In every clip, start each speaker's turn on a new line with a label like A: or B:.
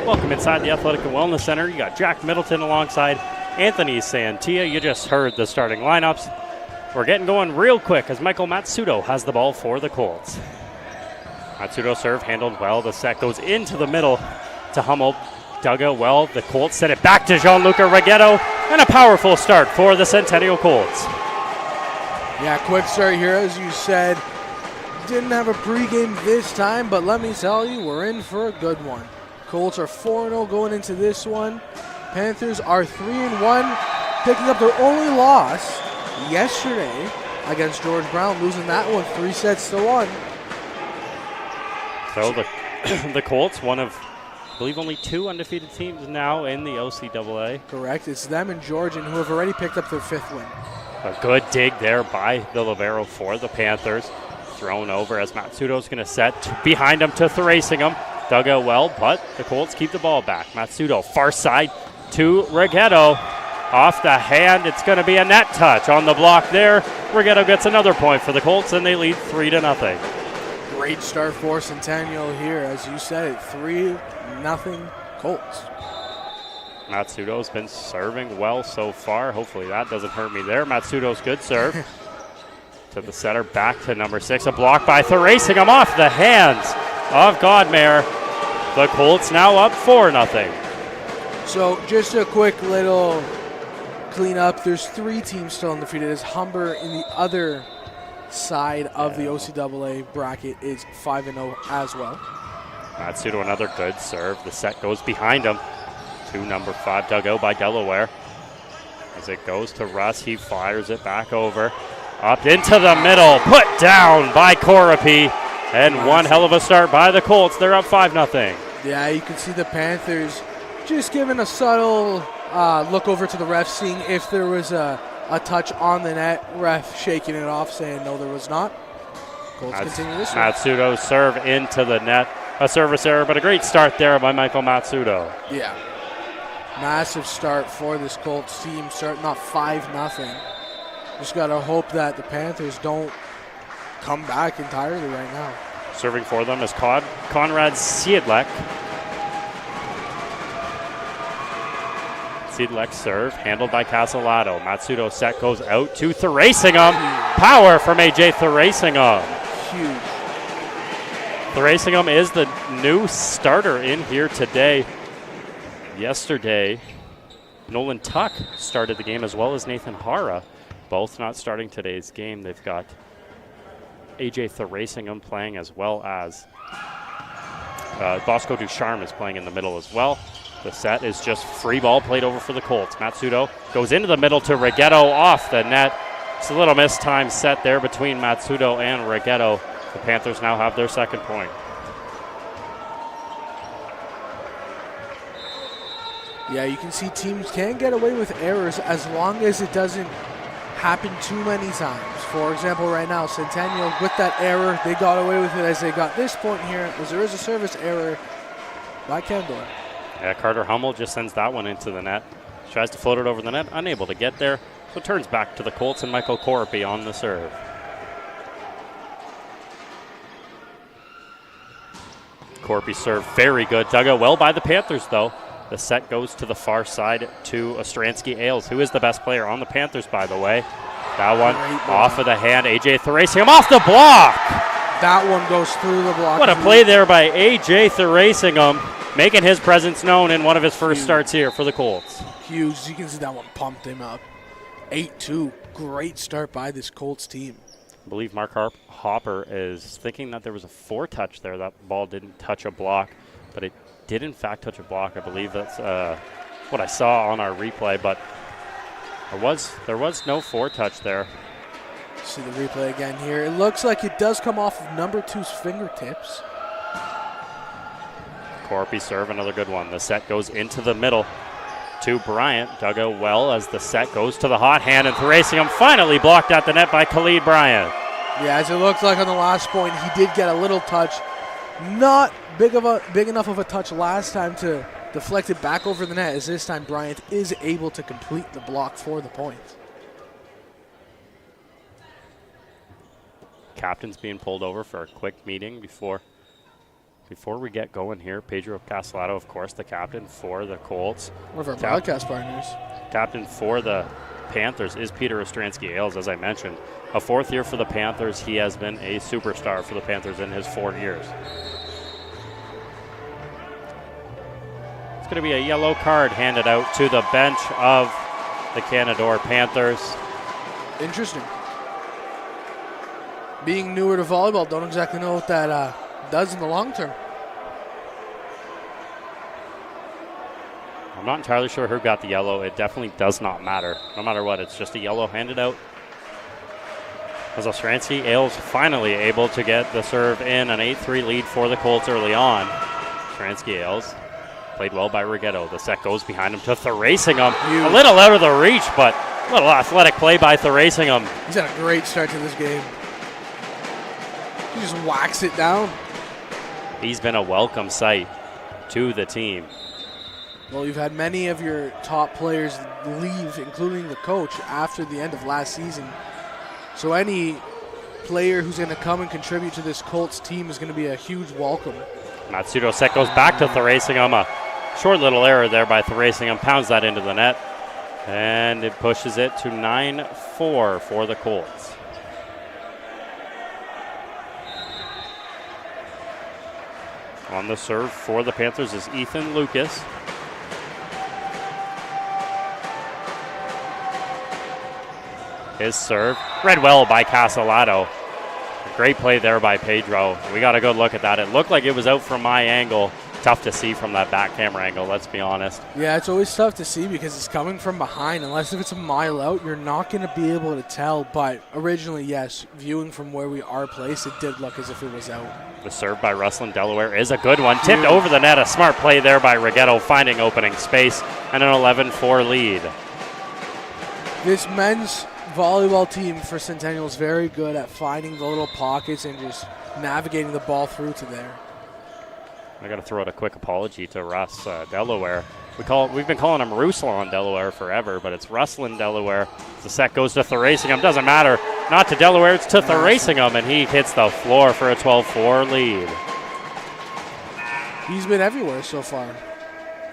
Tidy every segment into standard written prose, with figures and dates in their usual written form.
A: Welcome inside the Athletic and Wellness Center. You got Jack Middleton alongside Anthony Santia. You just heard the starting lineups. We're getting going real quick as Michael Matsudo has the ball for the Colts. Matsudo serve handled well. The set goes into the middle to Hummel. Dug out well. The Colts send it back to Gianluca Reghetto. And a powerful start for the Centennial Colts.
B: Yeah, quick start here, as you said. Didn't have a pregame this time, but let me tell you, we're in for a good one. Colts are 4-0 going into this one. Panthers are 3-1, picking up their only loss yesterday against George Brown, losing that one 3-1.
A: So the Colts, one of, I believe, only 2 undefeated teams now in the OCAA.
B: Correct. It's them and Georgian who have already picked up their 5th win.
A: A good dig there by the libero for the Panthers. Thrown over as Matsudo's going to set behind him to Thrasingham. Dug out well, but the Colts keep the ball back. Matsudo, far side to Reghetto. Off the hand, it's going to be a net touch on the block there. Reghetto gets another point for the Colts, and they lead 3-0.
B: Great start for Centennial here, as you said, 3-0 Colts.
A: Matsudo's been serving well so far. Hopefully that doesn't hurt me there. Matsudo's good serve. To the setter, back to number 6. A block by Thrasingham off the hands of Godmare. The Colts now up 4-0.
B: So just a quick little cleanup. There's 3 teams still undefeated. As Humber in the other side of the OCAA bracket is 5-0 as well.
A: Matsudo, another good serve. The set goes behind him to number 5, dug out by Delaware. As it goes to Russ, he fires it back over. Up into the middle, put down by Corapi. And one hell of a start by the Colts. They're up 5-0.
B: Yeah, you can see the Panthers just giving a subtle look over to the ref, seeing if there was a touch on the net. Ref shaking it off, saying no, there was not. Colts continue this one.
A: Matsudo serve into the net. A service error, but a great start there by Michael Matsudo.
B: Yeah. Massive start for this Colts team, starting off 5-0. Just got to hope that the Panthers don't come back entirely right now.
A: Serving for them is Conrad Siedlek. Siedlek serve, handled by Castellato. Matsudo set goes out to Thrasingham. Power from A.J. Thrasingham.
B: Huge.
A: Thrasingham is the new starter in here today. Yesterday, Nolan Tuck started the game, as well as Nathan Hara. Both not starting today's game. They've got A.J. Thrasingham playing, as well as Bosco Ducharme is playing in the middle as well. The set is just free ball played over for the Colts. Matsudo goes into the middle to Reghetto off the net. It's a little mistimed set there between Matsudo and Reghetto. The Panthers now have their 2nd point.
B: Yeah, you can see teams can get away with errors as long as it doesn't happen too many times. For example, right now, Centennial, with that error, they got away with it as they got this point here, as there is a service error by Canadore.
A: Yeah, Carter Hummel just sends that one into the net. Tries to float it over the net, unable to get there. So turns back to the Colts and Michael Corapi on the serve. Corapi serve very good. Dug out well by the Panthers, though. The set goes to the far side to Ostransky Ailes, who is the best player on the Panthers, by the way. That one off of the hand. A.J. Thrasingham off the block.
B: That one goes through the block.
A: What a play there by A.J. Thrasingham, making his presence known in one of his first starts here for the Colts.
B: Huge. You can see that one pumped him up. 8-2. Great start by this Colts team.
A: I believe Mark Hopper is thinking that there was a 4-touch there. That ball didn't touch a block, but it did in fact touch a block. I believe that's what I saw on our replay, but there was no 4-touch there.
B: See the replay again here. It looks like it does come off of number 2's fingertips.
A: Corapi serve, another good one. The set goes into the middle to Bryant. Dug out well as the set goes to the hot hand, and Thrasingham finally blocked at the net by Khalid Bryant.
B: Yeah, as it looked like on the last point, he did get a little touch. Not big enough of a touch last time to deflect it back over the net, as this time Bryant is able to complete the block for the point.
A: Captain's being pulled over for a quick meeting before Before we get going here, Pedro Castellato, of course, the captain for the Colts.
B: One of our broadcast partners.
A: Captain for the Panthers is Peter Ostransky-Ailes, as I mentioned. A 4th year for the Panthers. He has been a superstar for the Panthers in his 4 years. It's going to be a yellow card handed out to the bench of the Canadore Panthers.
B: Interesting. Being newer to volleyball, don't exactly know what that does in the long term.
A: I'm not entirely sure who got the yellow. It definitely does not matter. No matter what, it's just a yellow handed out. As Ostransky-Ailes finally able to get the serve in, an 8-3 lead for the Colts early on. Ostransky-Ailes played well by Rigetto. The set goes behind him to Thrasingham. A little out of the reach, but a little athletic play by Thrasingham.
B: He's had a great start to this game. He just whacks it down.
A: He's been a welcome sight to the team.
B: Well, you've had many of your top players leave, including the coach, after the end of last season. So any player who's going to come and contribute to this Colts team is going to be a huge welcome.
A: Matsudo set goes back to Thrasingham. A short little error there by Thrasingham. Pounds that into the net. And it pushes it to 9-4 for the Colts. On the serve for the Panthers is Ethan Lucas. His serve, read well by Castellato. A great play there by Pedro. We got a good look at that. It looked like it was out from my angle. Tough to see from that back camera angle, let's be honest.
B: Yeah, it's always tough to see because it's coming from behind. Unless if it's a mile out, you're not going to be able to tell. But originally, yes, viewing from where we are placed, it did look as if it was out.
A: The serve by Ruslan Delaware is a good one. Tipped over the net. A smart play there by Rigetto, finding opening space, and an 11-4 lead.
B: This men's volleyball team for Centennial is very good at finding the little pockets and just navigating the ball through to there.
A: I got to throw out a quick apology to Russ Delaware. We've been calling him Ruslan Delaware forever, but it's Ruslan Delaware. The set goes to Thrasingham. Doesn't matter. Not to Delaware, it's to Thrasingham, and he hits the floor for a 12-4 lead.
B: He's been everywhere so far.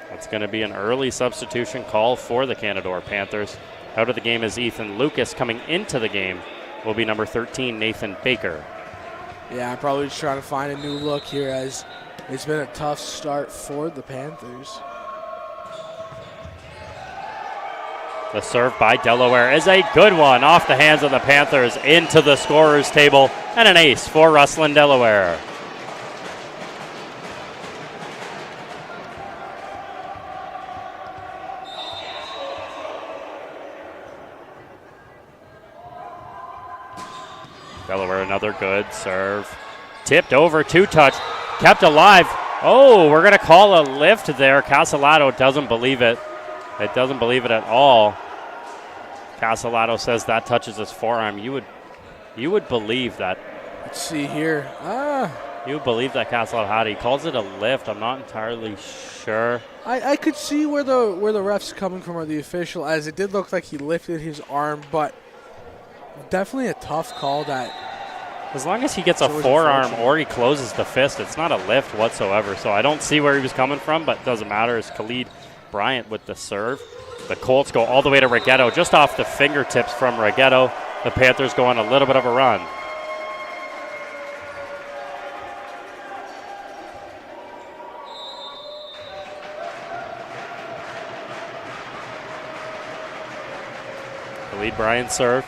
A: That's going to be an early substitution call for the Canadore Panthers. Out of the game is Ethan Lucas. Coming into the game will be number 13, Nathan Baker.
B: Yeah, I'm probably just trying to find a new look here as it's been a tough start for the Panthers.
A: The serve by Delaware is a good one off the hands of the Panthers into the scorer's table, and an ace for Ruslan Delaware. Delaware, another good serve. Tipped over, two-touch, kept alive. Oh, we're going to call a lift there. Castellato doesn't believe it. It doesn't believe it at all. Castellato says that touches his forearm. You would believe that.
B: Let's see here.
A: You would believe that Castellato had it. He calls it a lift. I'm not entirely sure.
B: I could see where the ref's coming from, or the official, as it did look like he lifted his arm, but definitely a tough call. That
A: as long as he gets a forearm or he closes the fist, it's not a lift whatsoever. So I don't see where he was coming from, but it doesn't matter. It's Khalid Bryant with the serve. The Colts go all the way to Rigetto, just off the fingertips from Rigetto. The Panthers go on a little bit of a run. Khalid Bryant's serve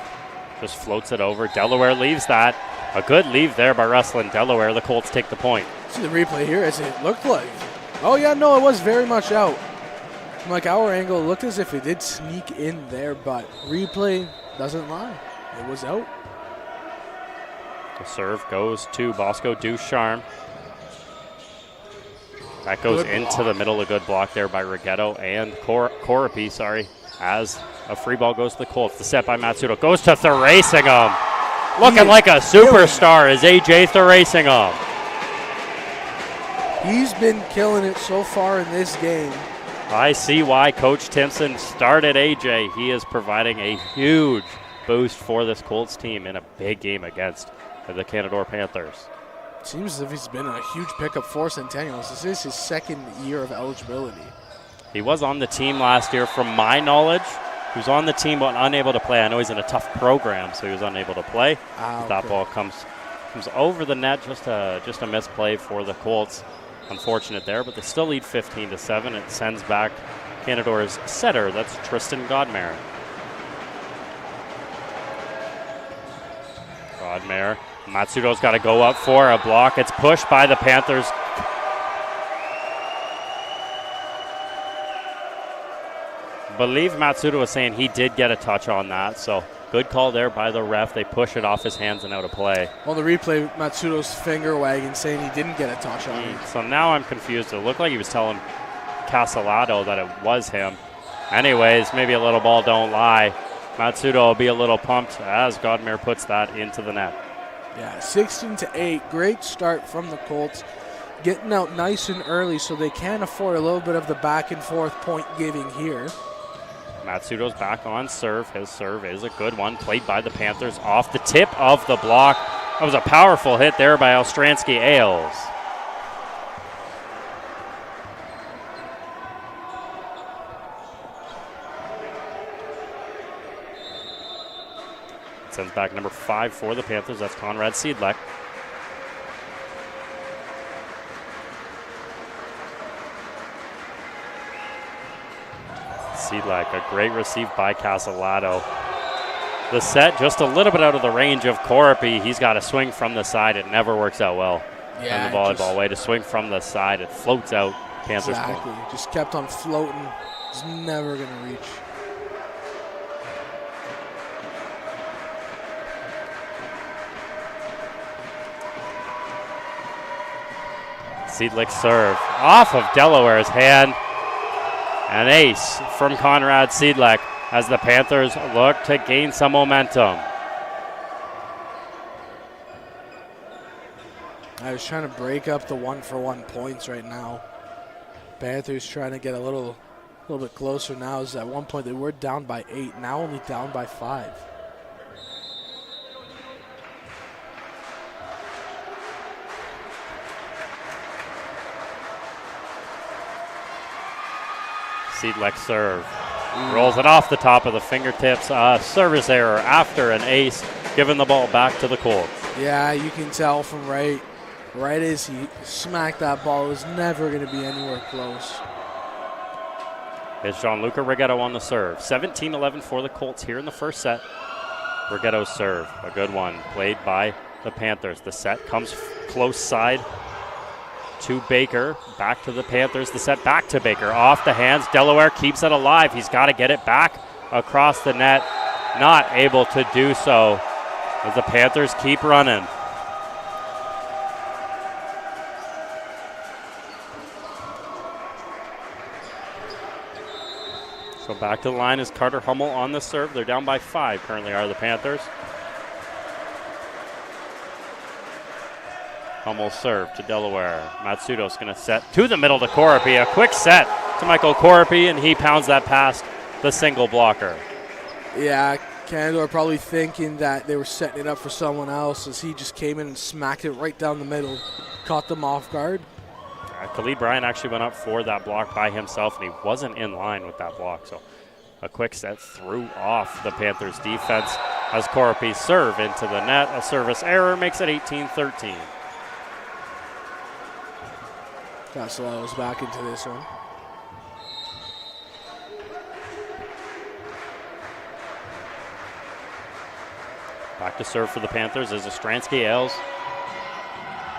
A: just floats it over. Delaware leaves that. A good leave there by Ruslan Delaware. The Colts take the point.
B: See the replay here as it looked like. Oh, yeah, no, it was very much out. From like our angle, it looked as if it did sneak in there, but replay doesn't lie. It was out.
A: The serve goes to Bosco Ducharme. That goes into the middle. A good block there by Rigetto and Corapi, as a free ball goes to the Colts. The set by Matsudo goes to Thrasingham. Looking like a superstar is A.J. Thrasingham.
B: He's been killing it so far in this game.
A: I see why Coach Timpson started A.J. He is providing a huge boost for this Colts team in a big game against the Canadore Panthers.
B: Seems as if he's been a huge pickup for Centennial. This is his second year of eligibility.
A: He was on the team last year, from my knowledge. He was on the team but unable to play. I know he's in a tough program, so he was unable to play. That ball comes over the net, just a misplay for the Colts. Unfortunate there, but they still lead 15-7. It sends back Canadore's setter. That's Tristan Godmare. Godmare. Matsudo's got to go up for a block. It's pushed by the Panthers. Believe Matsudo was saying he did get a touch on that, so good call there by the ref. They push it off his hands and out of play.
B: Well, the replay, Matsudo's finger wagging, saying he didn't get a touch on it.
A: So now I'm confused. It looked like he was telling Casalado that it was him. Anyways, maybe a little ball don't lie. Matsudo will be a little pumped as Godmare puts that into the net.
B: Yeah, 16-8. Great start from the Colts. Getting out nice and early so they can afford a little bit of the back and forth point giving here.
A: Matsudo's back on serve. His serve is a good one. Played by the Panthers off the tip of the block. That was a powerful hit there by Ostransky Ailes. Sends back number 5 for the Panthers. That's Conrad Seidlek. Seidlek, a great receive by Casalado. The set just a little bit out of the range of Corapi. He's got to swing from the side. It never works out well.
B: Yeah,
A: on the volleyball way to swing from the side. It floats out. Panthers.
B: Exactly. Just kept on floating. He's never going to reach.
A: Seidlek serve off of Delaware's hand. An ace from Conrad Seidlek as the Panthers look to gain some momentum.
B: I was trying to break up the 1-for-1 points right now. Panthers trying to get a little bit closer now. As at one point they were down by 8, now only down by 5.
A: Seidlek serve. Rolls it off the top of the fingertips. Service error after an ace, giving the ball back to the Colts.
B: Yeah, you can tell from right as he smacked that ball, it was never going to be anywhere close.
A: It's Gianluca Rigetto on the serve. 17-11 for the Colts here in the first set. Rigetto's serve, a good one, played by the Panthers. The set comes close side to Baker, back to the Panthers. The set back to Baker, off the hands. Delaware keeps it alive. He's got to get it back across the net. Not able to do so as the Panthers keep running. So back to the line is Carter Hummel on the serve. They're down by 5 currently are the Panthers. Hummel serve to Delaware. Matsudo's going to set to the middle to Corapi. A quick set to Michael Corapi, and he pounds that past the single blocker.
B: Yeah, Canadore probably thinking that they were setting it up for someone else as he just came in and smacked it right down the middle. Caught them off guard.
A: Khalid Bryan actually went up for that block by himself, and he wasn't in line with that block. So a quick set threw off the Panthers' defense as Corapi serve into the net. A service error makes it 18-13.
B: Castellanos back into this one.
A: Back to serve for the Panthers is Ostransky Ailes.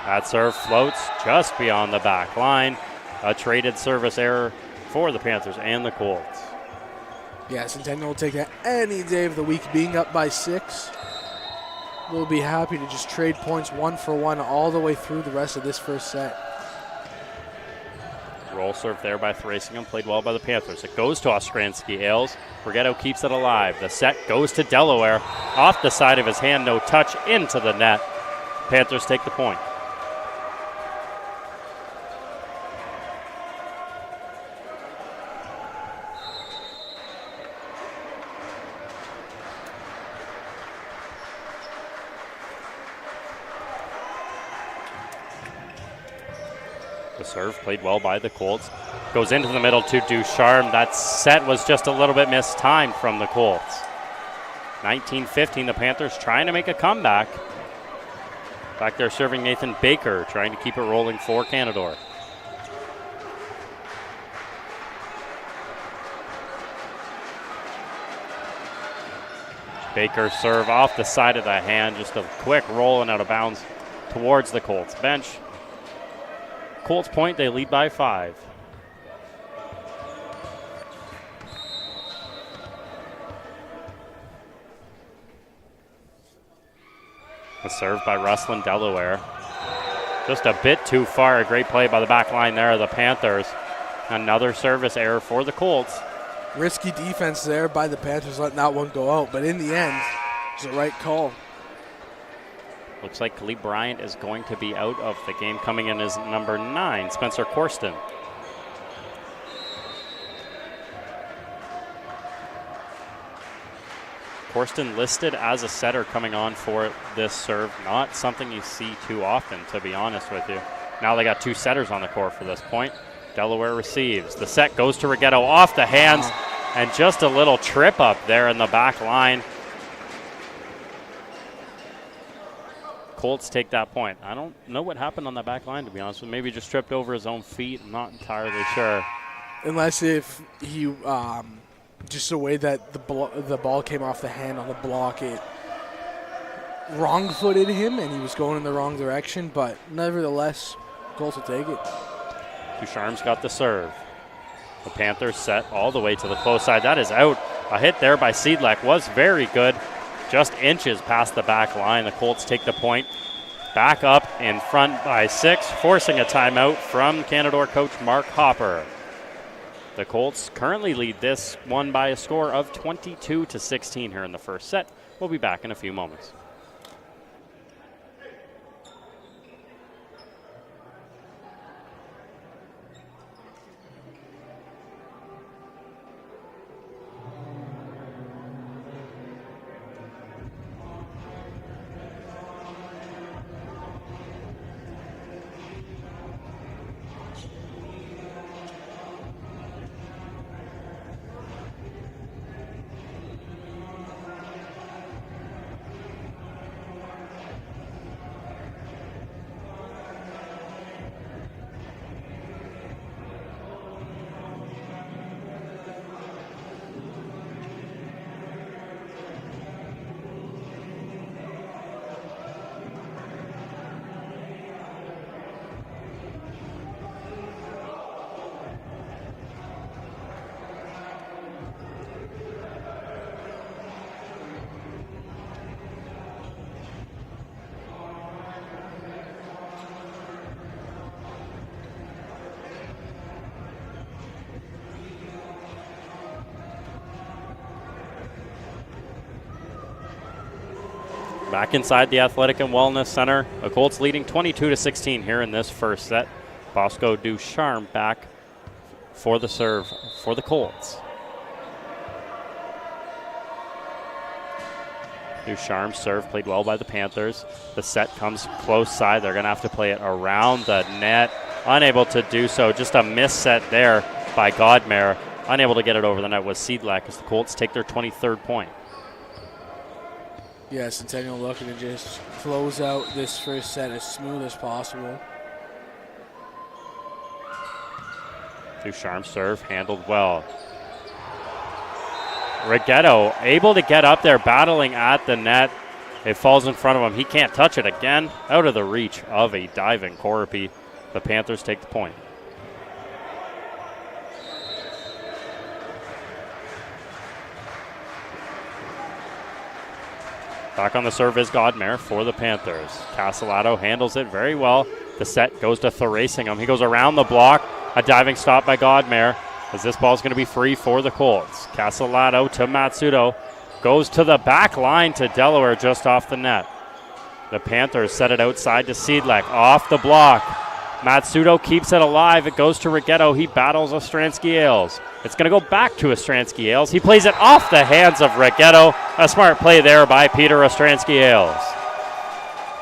A: That serve floats just beyond the back line. A traded service error for the Panthers and the Colts.
B: Yeah, Centennial will take that any day of the week, being up by 6. We'll be happy to just trade points 1-for-1 all the way through the rest of this first set.
A: Roll serve there by Thrasingham, played well by the Panthers. It goes to Ostransky Ailes. Rigetto keeps it alive. The set goes to Delaware. Off the side of his hand, no touch, into the net. Panthers take the point. serve played well by the Colts. Goes into the middle to Ducharme. That set was just a little bit mistimed from the Colts. 19-15, the Panthers trying to make a comeback. Back there serving Nathan Baker, trying to keep it rolling for Canadore. Baker serve off the side of the hand, just a quick roll and out of bounds towards the Colts bench. Colts point, they lead by 5. A serve by Rustlin Delaware. Just a bit too far. A great play by the back line there of the Panthers. Another service error for the Colts.
B: Risky defense there by the Panthers, letting that one go out. But in the end, it's the right call.
A: Looks like Khalid Bryant is going to be out of the game. Coming in is number 9, Spencer Corsten. Corsten listed as a setter coming on for this serve. Not something you see too often, to be honest with you. Now they got 2 setters on the court for this point. Delaware receives. The set goes to Rigetto off the hands, and just a little trip up there in the back line. Colts take that point. I don't know what happened on that back line, to be honest with you. Maybe just tripped over his own feet. I'm not entirely sure.
B: Unless if he, just the way that the ball came off the hand on the block, it wrong-footed him, and he was going in the wrong direction. But nevertheless, Colts will take it.
A: Ducharme's got the serve. The Panthers set all the way to the close side. That is out. A hit there by Seidlek was very good. Just inches past the back line. The Colts take the point. Back up in front by 6, forcing a timeout from Canadore coach Mark Hopper. The Colts currently lead this one by a score of 22-16 here in the first set. We'll be back in a few moments. Back inside the Athletic and Wellness Center, the Colts leading 22-16 here in this first set. Bosco Ducharme back for the serve for the Colts. Ducharme's serve played well by the Panthers. The set comes close side. They're going to have to play it around the net. Unable to do so. Just a miss set there by Godmare. Unable to get it over the net was Seidlek as the Colts take their 23rd point.
B: Yeah, Centennial looking to just close out this first set as smooth as possible.
A: Ducharme's serve handled well. Rigetto able to get up there, battling at the net. It falls in front of him. He can't touch it again. Out of the reach of a diving Corpy. The Panthers take the point. Back on the serve is Godmare for the Panthers. Castellato handles it very well. The set goes to Thrasingham. He goes around the block. A diving stop by Godmare as this ball is going to be free for the Colts. Castellato to Matsudo. Goes to the back line to Delaware just off the net. The Panthers set it outside to Seidlek. Off the block. Matsudo keeps it alive. It goes to Rigetto. He battles Ostransky-Ailes. It's going to go back to Ostransky-Ailes. He plays it off the hands of Rigetto. A smart play there by Peter Ostransky-Ailes.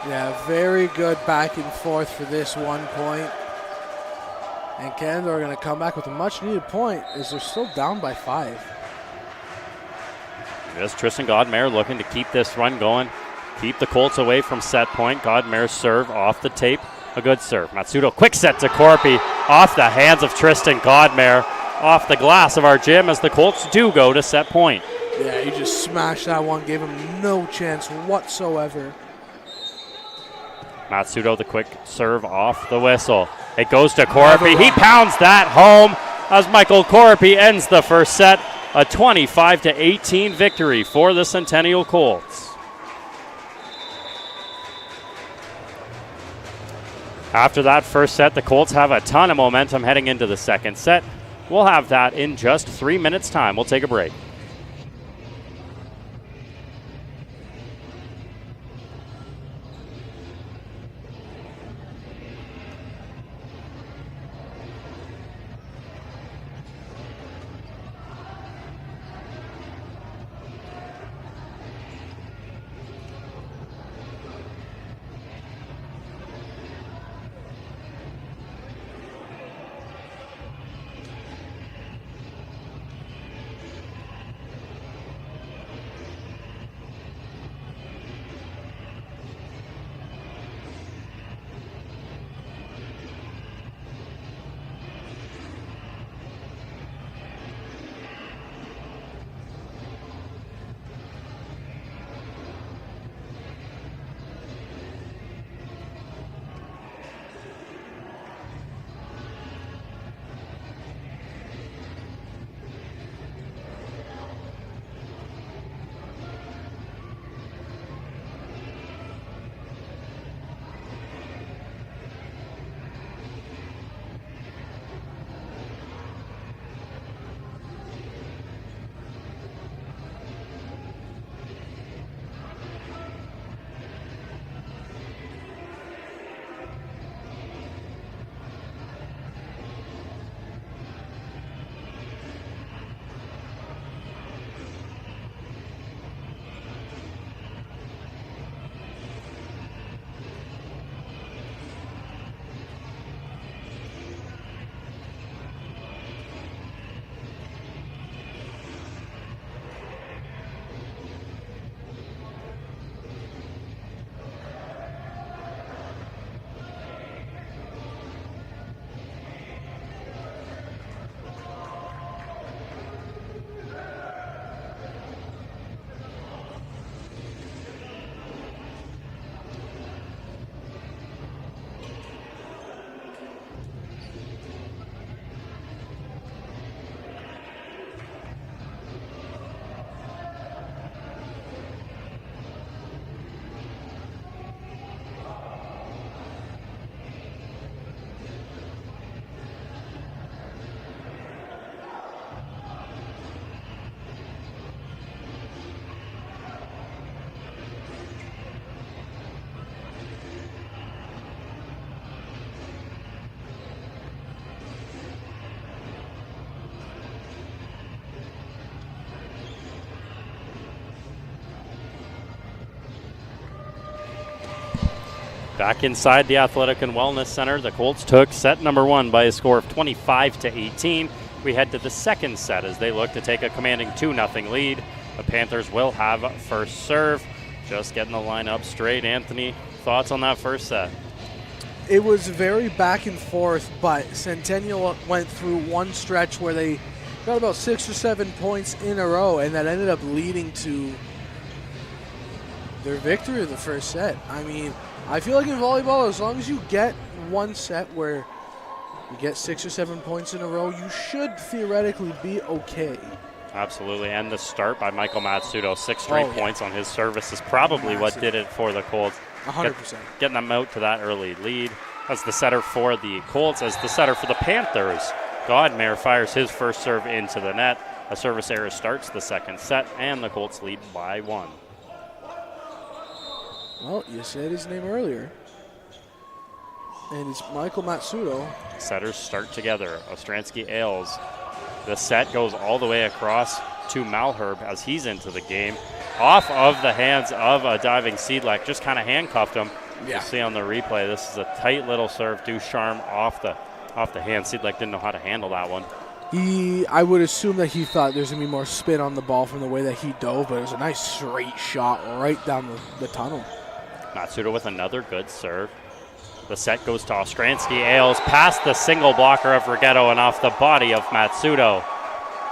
B: Yeah, very good back and forth for this 1 point. And Canadore are going to come back with a much-needed point as they're still down by 5.
A: Yes, Tristan Godmere looking to keep this run going. Keep the Colts away from set point. Godmere's serve off the tape. A good serve. Matsudo, quick set to Corpy. Off the hands of Tristan Godmere. Off the glass of our gym as the Colts do go to set point.
B: Yeah, he just smashed that one. Gave him no chance whatsoever.
A: Matsudo, the quick serve off the whistle. It goes to Corpy. He pounds that home as Michael Corpy ends the first set. A 25-18 victory for the Centennial Colts. After that first set, the Colts have a ton of momentum heading into the second set. We'll have that in just 3 minutes' time. We'll take a break. Back inside the Athletic and Wellness Center, the Colts took set number 1 by a score of 25-18. We head to the second set as they look to take a commanding 2-0 lead. The Panthers will have first serve. Just getting the lineup straight. Anthony, thoughts on that first set?
B: It was very back and forth, but Centennial went through one stretch where they got about 6 or 7 points in a row, and that ended up leading to their victory of the first set. I mean, I feel like in volleyball, as long as you get one set where you get 6 or 7 points in a row, you should theoretically be okay.
A: Absolutely, and the start by Michael Matsudo, 6 straight points on his service is probably what did it for the Colts.
B: 100%.
A: Getting them out to that early lead. As the setter for the Colts, as the setter for the Panthers, Godmere fires his first serve into the net. A service error starts the second set, and the Colts lead by 1.
B: Well, you said his name earlier. And it's Michael Matsudo.
A: Setters start together. Ostransky Ailes. The set goes all the way across to Malherb as he's into the game. Off of the hands of a diving Seedlek. Just kind of handcuffed him. Yeah. You'll see on the replay, this is a tight little serve. Ducharme off the Off the hand, Seedlek didn't know how to handle that one.
B: I would assume that he thought there's going to be more spin on the ball from the way that he dove, but it was a nice straight shot right down the tunnel.
A: Matsudo with another good serve. The set goes to Ostransky. Ailes past the single blocker of Rigetto and off the body of Matsudo.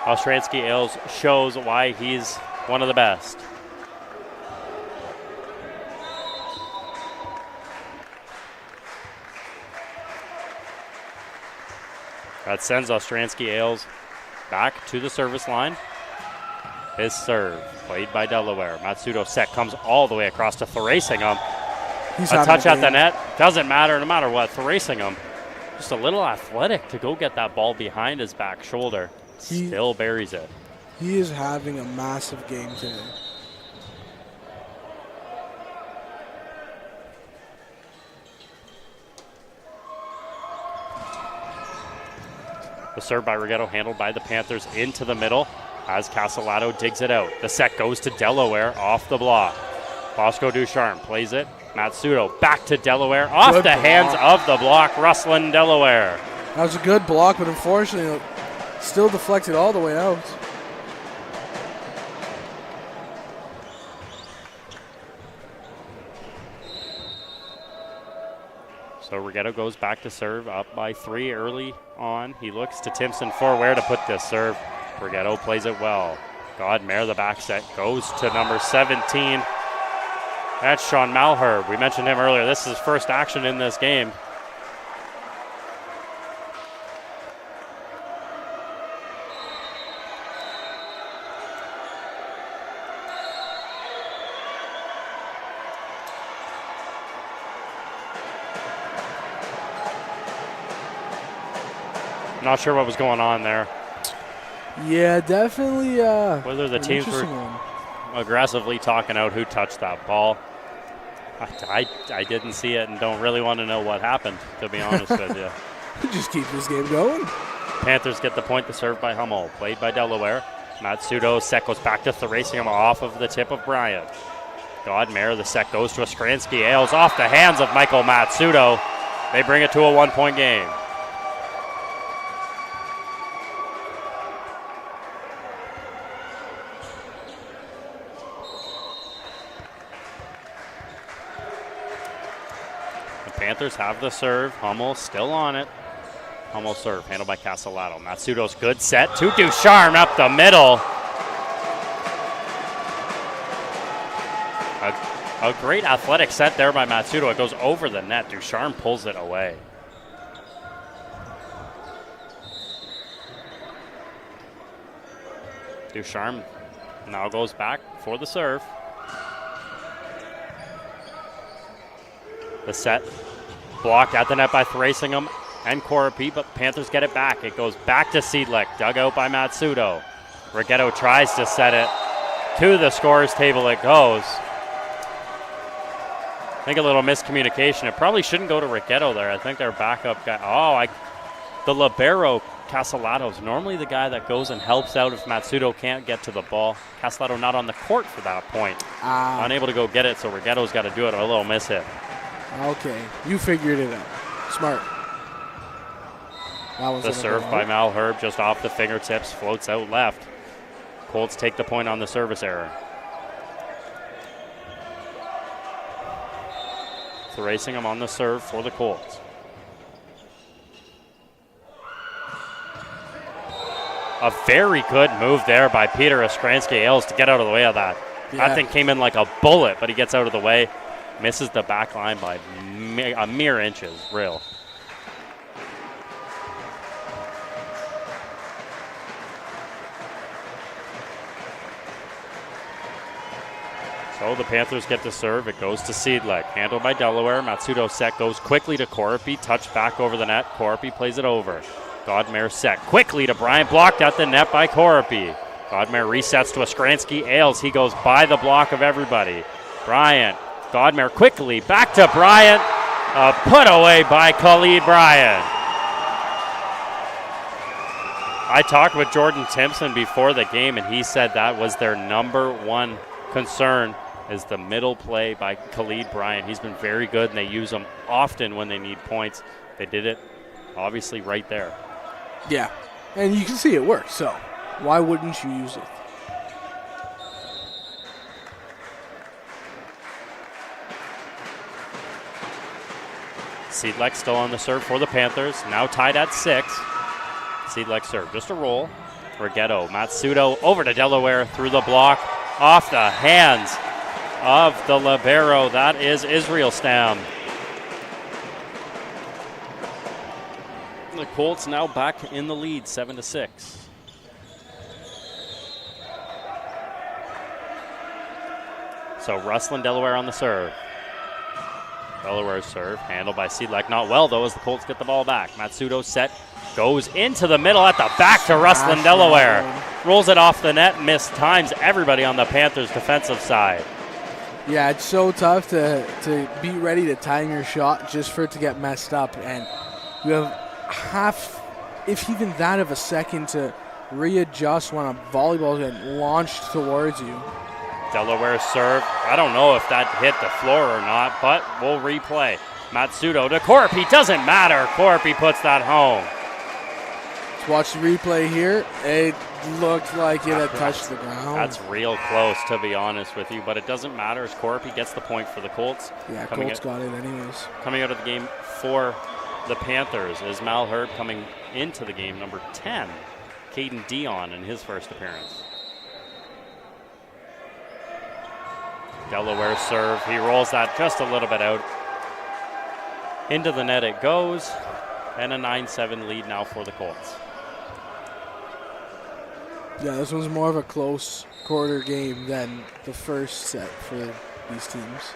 A: Ostransky Ailes shows why he's one of the best. That sends Ostransky Ailes back to the service line. His serve, played by Delaware. Matsudo set comes all the way across to Thrasingham. A touch at the net, doesn't matter no matter what. Thrasingham, just a little athletic to go get that ball behind his back shoulder. Still buries it.
B: He is having a massive game today.
A: The serve by Rigetto handled by the Panthers into the middle as Castellato digs it out. The set goes to Delaware off the block. Bosco Ducharme plays it. Matsudo back to Delaware off the hands of the block. Russlin Delaware.
B: That was a good block, but unfortunately still deflected all the way out.
A: So Rigetto goes back to serve, up by 3 early on. He looks to Timpson for where to put this serve. Rigetto plays it well. Godmere, the back set, goes to number 17. That's Sean Malherbe. We mentioned him earlier. This is his first action in this game. Not sure what was going on there.
B: Yeah, definitely.
A: Whether the teams were aggressively talking out who touched that ball. I didn't see it and don't really want to know what happened, to be honest with you.
B: Just keep this game going.
A: Panthers get the point to serve by Hummel. Played by Delaware. Matsudo, set goes back to Thrasingham off of the tip of Bryant. Godmere, the set goes to Ostransky. Ailes off the hands of Michael Matsudo. They bring it to a 1-point game. Panthers have the serve. Hummel still on it. Hummel serve handled by Castellato. Matsudo's good set to Ducharme up the middle. A great athletic set there by Matsudo. It goes over the net. Ducharme pulls it away. Ducharme now goes back for the serve. The set blocked at the net by Thrasingham and Coropi, but Panthers get it back. It goes back to Seedlek, dug out by Matsudo. Rigetto tries to set it to the scorer's table. It goes. I think a little miscommunication. It probably shouldn't go to Rigetto there. I think their backup guy. The libero, Castellato, is normally the guy that goes and helps out if Matsudo can't get to the ball. Castellato not on the court for that point. Unable to go get it, so Rigetto's got to do it. A little miss hit.
B: Okay, you figured it out. Smart.
A: The serve by Malherbe just off the fingertips, floats out left. Colts take the point on the service error. Thrasingham on the serve for the Colts. A very good move there by Peter Ostransky Ailes to get out of the way of that. Yeah. That thing came in like a bullet, but he gets out of the way. Misses the back line by a mere inches, real. So the Panthers get the serve. It goes to Seedlek. Handled by Delaware. Matsudo set goes quickly to Coropi. Touch back over the net. Coropi plays it over. Godmere set quickly to Bryant. Blocked at the net by Coropi. Godmere resets to Ostransky Ailes. He goes by the block of everybody. Bryant. Godmere quickly back to Bryant. Put away by Khalid Bryant. I talked with Jordan Timpson before the game, and he said that was their number one concern is the middle play by Khalid Bryant. He's been very good, and they use him often when they need points. They did it obviously right there.
B: Yeah, and you can see it works, so why wouldn't you use it?
A: Seedlek still on the serve for the Panthers. Now tied at 6. Seedlek serve, just a roll. Rigetto, Matsudo over to Delaware through the block, off the hands of the libero. That is Israel Stam. The Colts now back in the lead, 7-6. So Rustlin, Delaware on the serve. Delaware's serve, handled by Seedlek. Not well, though, as the Colts get the ball back. Matsudo set, goes into the middle at the back to Rustlin, Delaware. Rolls it off the net, missed times everybody on the Panthers' defensive side.
B: Yeah, it's so tough to be ready to time your shot just for it to get messed up. And you have half, if even that of a second, to readjust when a volleyball is getting launched towards you.
A: Delaware serve. I don't know if that hit the floor or not, but we'll replay. Matsudo to Corpy. Doesn't matter. Corpy puts that home.
B: Let's watch the replay here. It looked like it had touched the ground.
A: That's real close, to be honest with you, but it doesn't matter as Corpy gets the point for the Colts.
B: Yeah, Colts got it anyways.
A: Coming out of the game for the Panthers is Mal Hurd, coming into the game, number 10, Caden Dion in his first appearance. Delaware serve. He rolls that just a little bit out. Into the net it goes. And a 9-7 lead now for the Colts.
B: Yeah, this one's more of a close quarter game than the first set for these teams.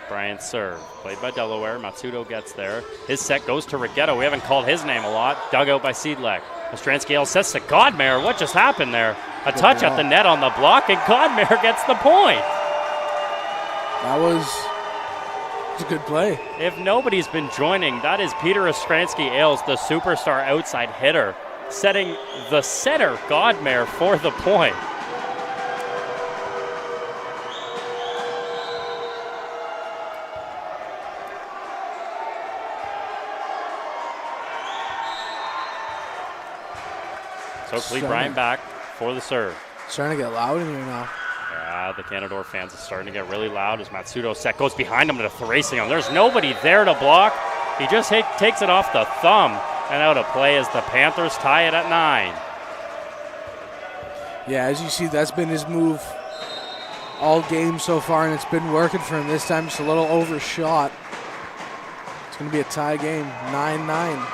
A: Bryant's serve. Played by Delaware. Matsudo gets there. His set goes to Rigetto. We haven't called his name a lot. Dug out by Seedlek. Ostransky sets to Godmare. What just happened there? A touch at the net on the block, and Godmare gets the point.
B: That was a good play.
A: If nobody's been joining, that is Peter Ostransky-Ailes, the superstar outside hitter, setting the setter, Godmare, for the point. So Cleve Bryant back for the serve.
B: It's starting to get loud in here now.
A: Yeah, the Canadore fans are starting to get really loud as Matsudo set goes behind him to Theresium him. There's nobody there to block. He just takes it off the thumb and out of play as the Panthers tie it at 9.
B: Yeah, as you see, that's been his move all game so far, and it's been working for him. This time, just a little overshot. It's going to be a tie game, 9-9.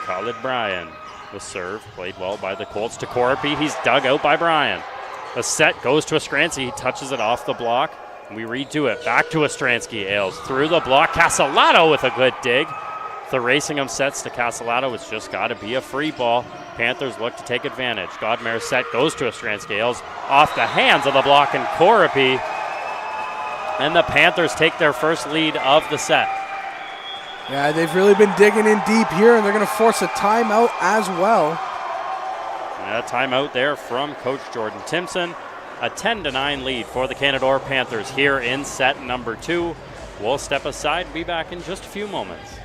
A: Khalid Bryan. The serve played well by the Colts to Corpy. He's dug out by Bryan. The set goes to Ostransky. He touches it off the block. And we redo it. Back to Ostransky-Ailes. Through the block. Castellato with a good dig. Therasingham sets to Castellato. It's just got to be a free ball. Panthers look to take advantage. Godmare's set goes to Ostransky-Ailes. Off the hands of the block and Corpy. And the Panthers take their first lead of the set.
B: Yeah, they've really been digging in deep here, and they're going to force a timeout as well.
A: A timeout there from Coach Jordan Timpson. A 10-9 lead for the Canadore Panthers here in set number 2. We'll step aside, be back in just a few moments.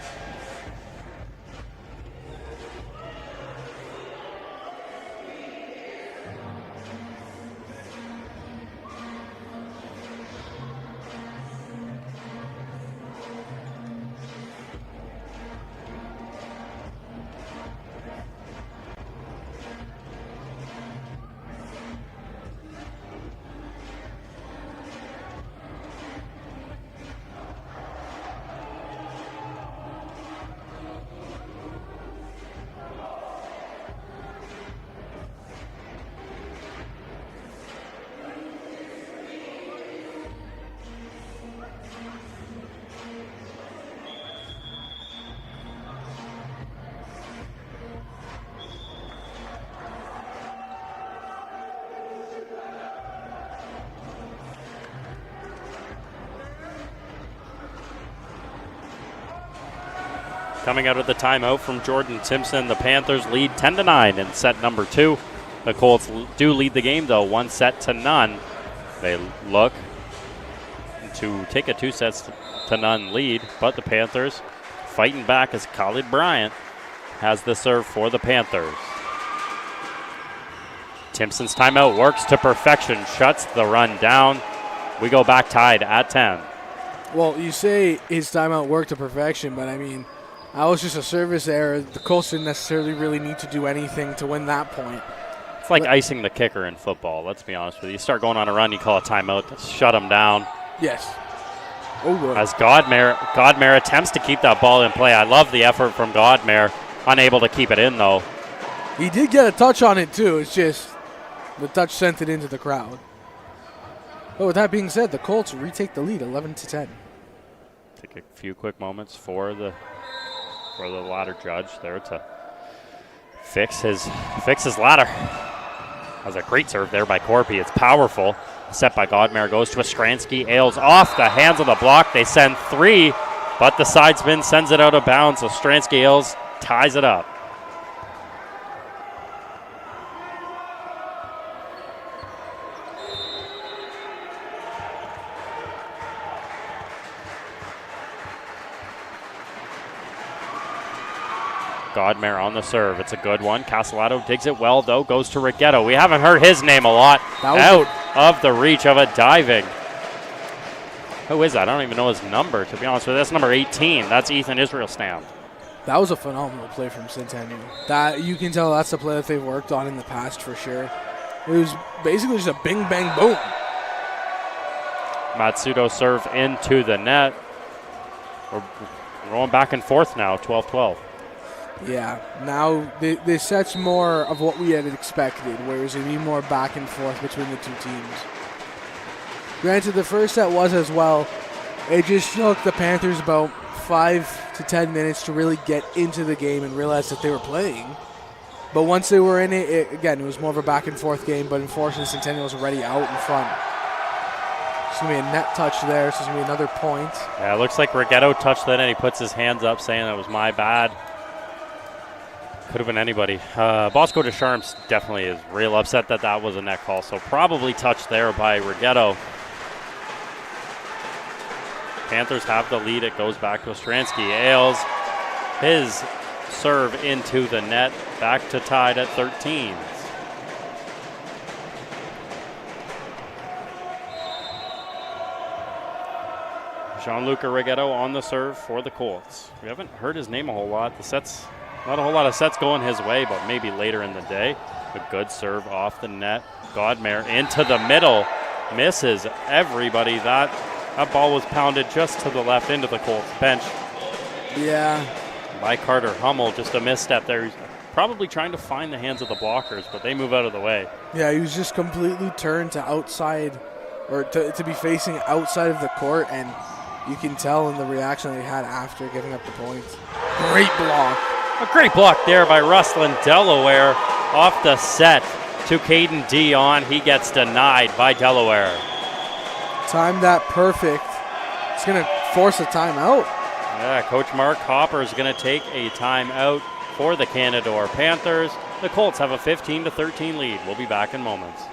A: Coming out of the timeout from Jordan Timpson, the Panthers lead 10-9 in set number 2. The Colts do lead the game, though, 1-0. They look to take a 2-set 6-0 lead, but the Panthers fighting back as Khalid Bryant has the serve for the Panthers. Timpson's timeout works to perfection, shuts the run down. We go back tied at 10.
B: Well, you say his timeout worked to perfection, but I mean, that was just a service error. The Colts didn't necessarily really need to do anything to win that point.
A: It's like icing the kicker in football, let's be honest with you. You start going on a run, you call a timeout, shut them down.
B: Yes. Oh, good.
A: As Godmare attempts to keep that ball in play. I love the effort from Godmare. Unable to keep it in, though.
B: He did get a touch on it, too. It's just the touch sent it into the crowd. But with that being said, the Colts retake the lead 11-10.
A: Take a few quick moments for the ladder judge there to fix his ladder. That was a great serve there by Corpy. It's powerful. Set by Godmare goes to Ostransky. Ailes off the hands of the block. They send 3, but the side spin sends it out of bounds. Ostransky Ailes ties it up. Godmare on the serve. It's a good one. Castellato digs it well, though. Goes to Rigetto. We haven't heard his name a lot. Out of the reach of a diving. Who is that? I don't even know his number, to be honest with you. That's number 18. That's Ethan Israelstam.
B: That was a phenomenal play from Centennial. That you can tell that's a play that they've worked on in the past for sure. It was basically just a bing, bang, boom.
A: Matsudo serve into the net. We're going back and forth now, 12-12.
B: Yeah, now this sets more of what we had expected, whereas it'd be more back and forth between the two teams. Granted, the first set was as well. It just took the Panthers about 5 to 10 minutes to really get into the game and realize that they were playing. But once they were in it, again, it was more of a back and forth game, but unfortunately, Centennial was already out in front. It's going to be a net touch there, so it's going to be another point.
A: Yeah, it looks like Rigetto touched that, and he puts his hands up saying that was my bad. Could have been anybody. Bosco Deschamps definitely is real upset that that was a net call, so probably touched there by Rigetto. Panthers have the lead. It goes back to Ostransky. Ailes, his serve into the net. Back to tied at 13. Jean-Luc Rigetto on the serve for the Colts. We haven't heard his name a whole lot. Not a whole lot of sets going his way, but maybe later in the day. A good serve off the net. Godmare into the middle. Misses everybody. That ball was pounded just to the left into the Colts bench.
B: Yeah.
A: By Carter Hummel. Just a misstep there. He's probably trying to find the hands of the blockers, but they move out of the way.
B: Yeah, he was just completely turned to outside, or to be facing outside of the court, and you can tell in the reaction they had after giving up the points. Great block.
A: A great block there by Rustlin Delaware off the set to Caden Dion. He gets denied by Delaware.
B: Timed that perfect. It's going to force a timeout.
A: Yeah, Coach Mark Hopper is going to take a timeout for the Canadore Panthers. The Colts have a 15-13 lead. We'll be back in moments.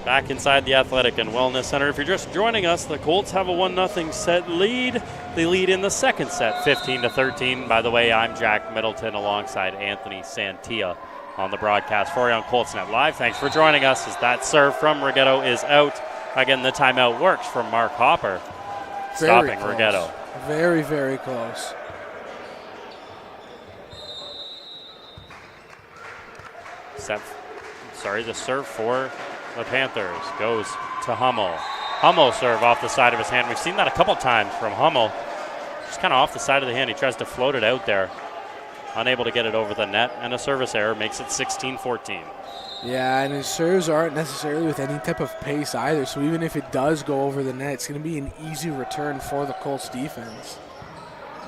A: Back inside the Athletic and Wellness Center. If you're just joining us, the Colts have a 1-0 set lead. They lead in the second set, 15-13. By the way, I'm Jack Middleton alongside Anthony Santia on the broadcast for you on Coltsnet Live. Thanks for joining us as that serve from Rigetto is out. Again, the timeout works from Mark Hopper, stopping Rigetto.
B: Very, very close.
A: The serve for the Panthers goes to Hummel. Hummel serve off the side of his hand. We've seen that a couple times from Hummel. Just kind of off the side of the hand. He tries to float it out there. Unable to get it over the net, and a service error makes it 16-14.
B: Yeah, and his serves aren't necessarily with any type of pace either, so even if it does go over the net, it's going to be an easy return for the Colts defense.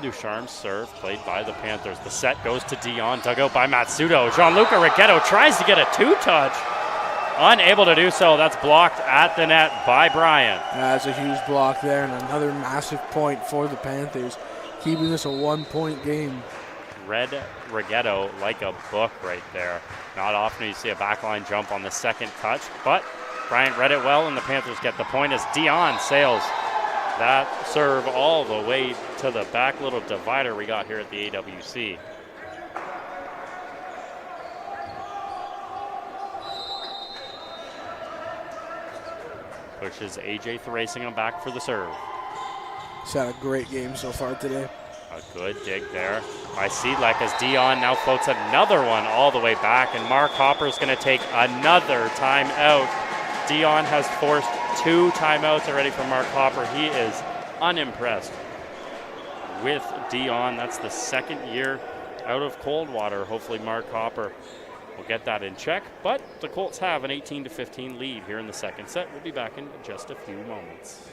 A: Ducharme's serve played by the Panthers. The set goes to Dion, dug out by Matsudo. Gianluca Rigetto tries to get a two-touch. Unable to do so. That's blocked at the net by Bryant.
B: That's a huge block there, and another massive point for the Panthers, keeping this a one-point game.
A: Read Rigetto like a book right there. Not often you see a backline jump on the second touch, but Bryant read it well, and the Panthers get the point as Dion sails that serve all the way to the back little divider we got here at the AWC. Pushes AJ Thrasingham back for the serve.
B: He's had a great game so far today.
A: A good dig there by Seedlek as Dion now floats another one all the way back, and Mark Hopper's going to take another timeout. Dion has forced 2 timeouts already from Mark Hopper. He is unimpressed with Dion. That's the second year out of Coldwater. Hopefully Mark Hopper will get that in check, but the Colts have an 18-15 lead here in the second set. We'll be back in just a few moments.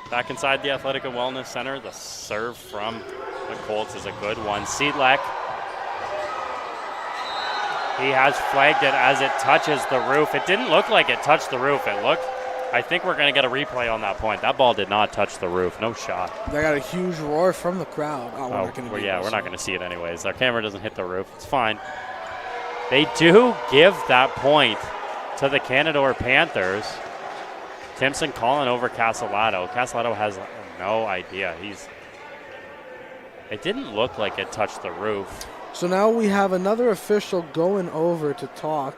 A: Back inside the Athletic and Wellness Center, the serve from the Colts is a good one. Seedlek, he has flagged it as it touches the roof. It didn't look like it touched the roof. I think we're going to get a replay on that point. That ball did not touch the roof. No shot.
B: They got a huge roar from the crowd.
A: We're not going to see it anyways. Our camera doesn't hit the roof. It's fine. They do give that point to the Canadore Panthers. Timpson calling over Castellato. Castellato has no idea. It didn't look like it touched the roof.
B: So now we have another official going over to talk.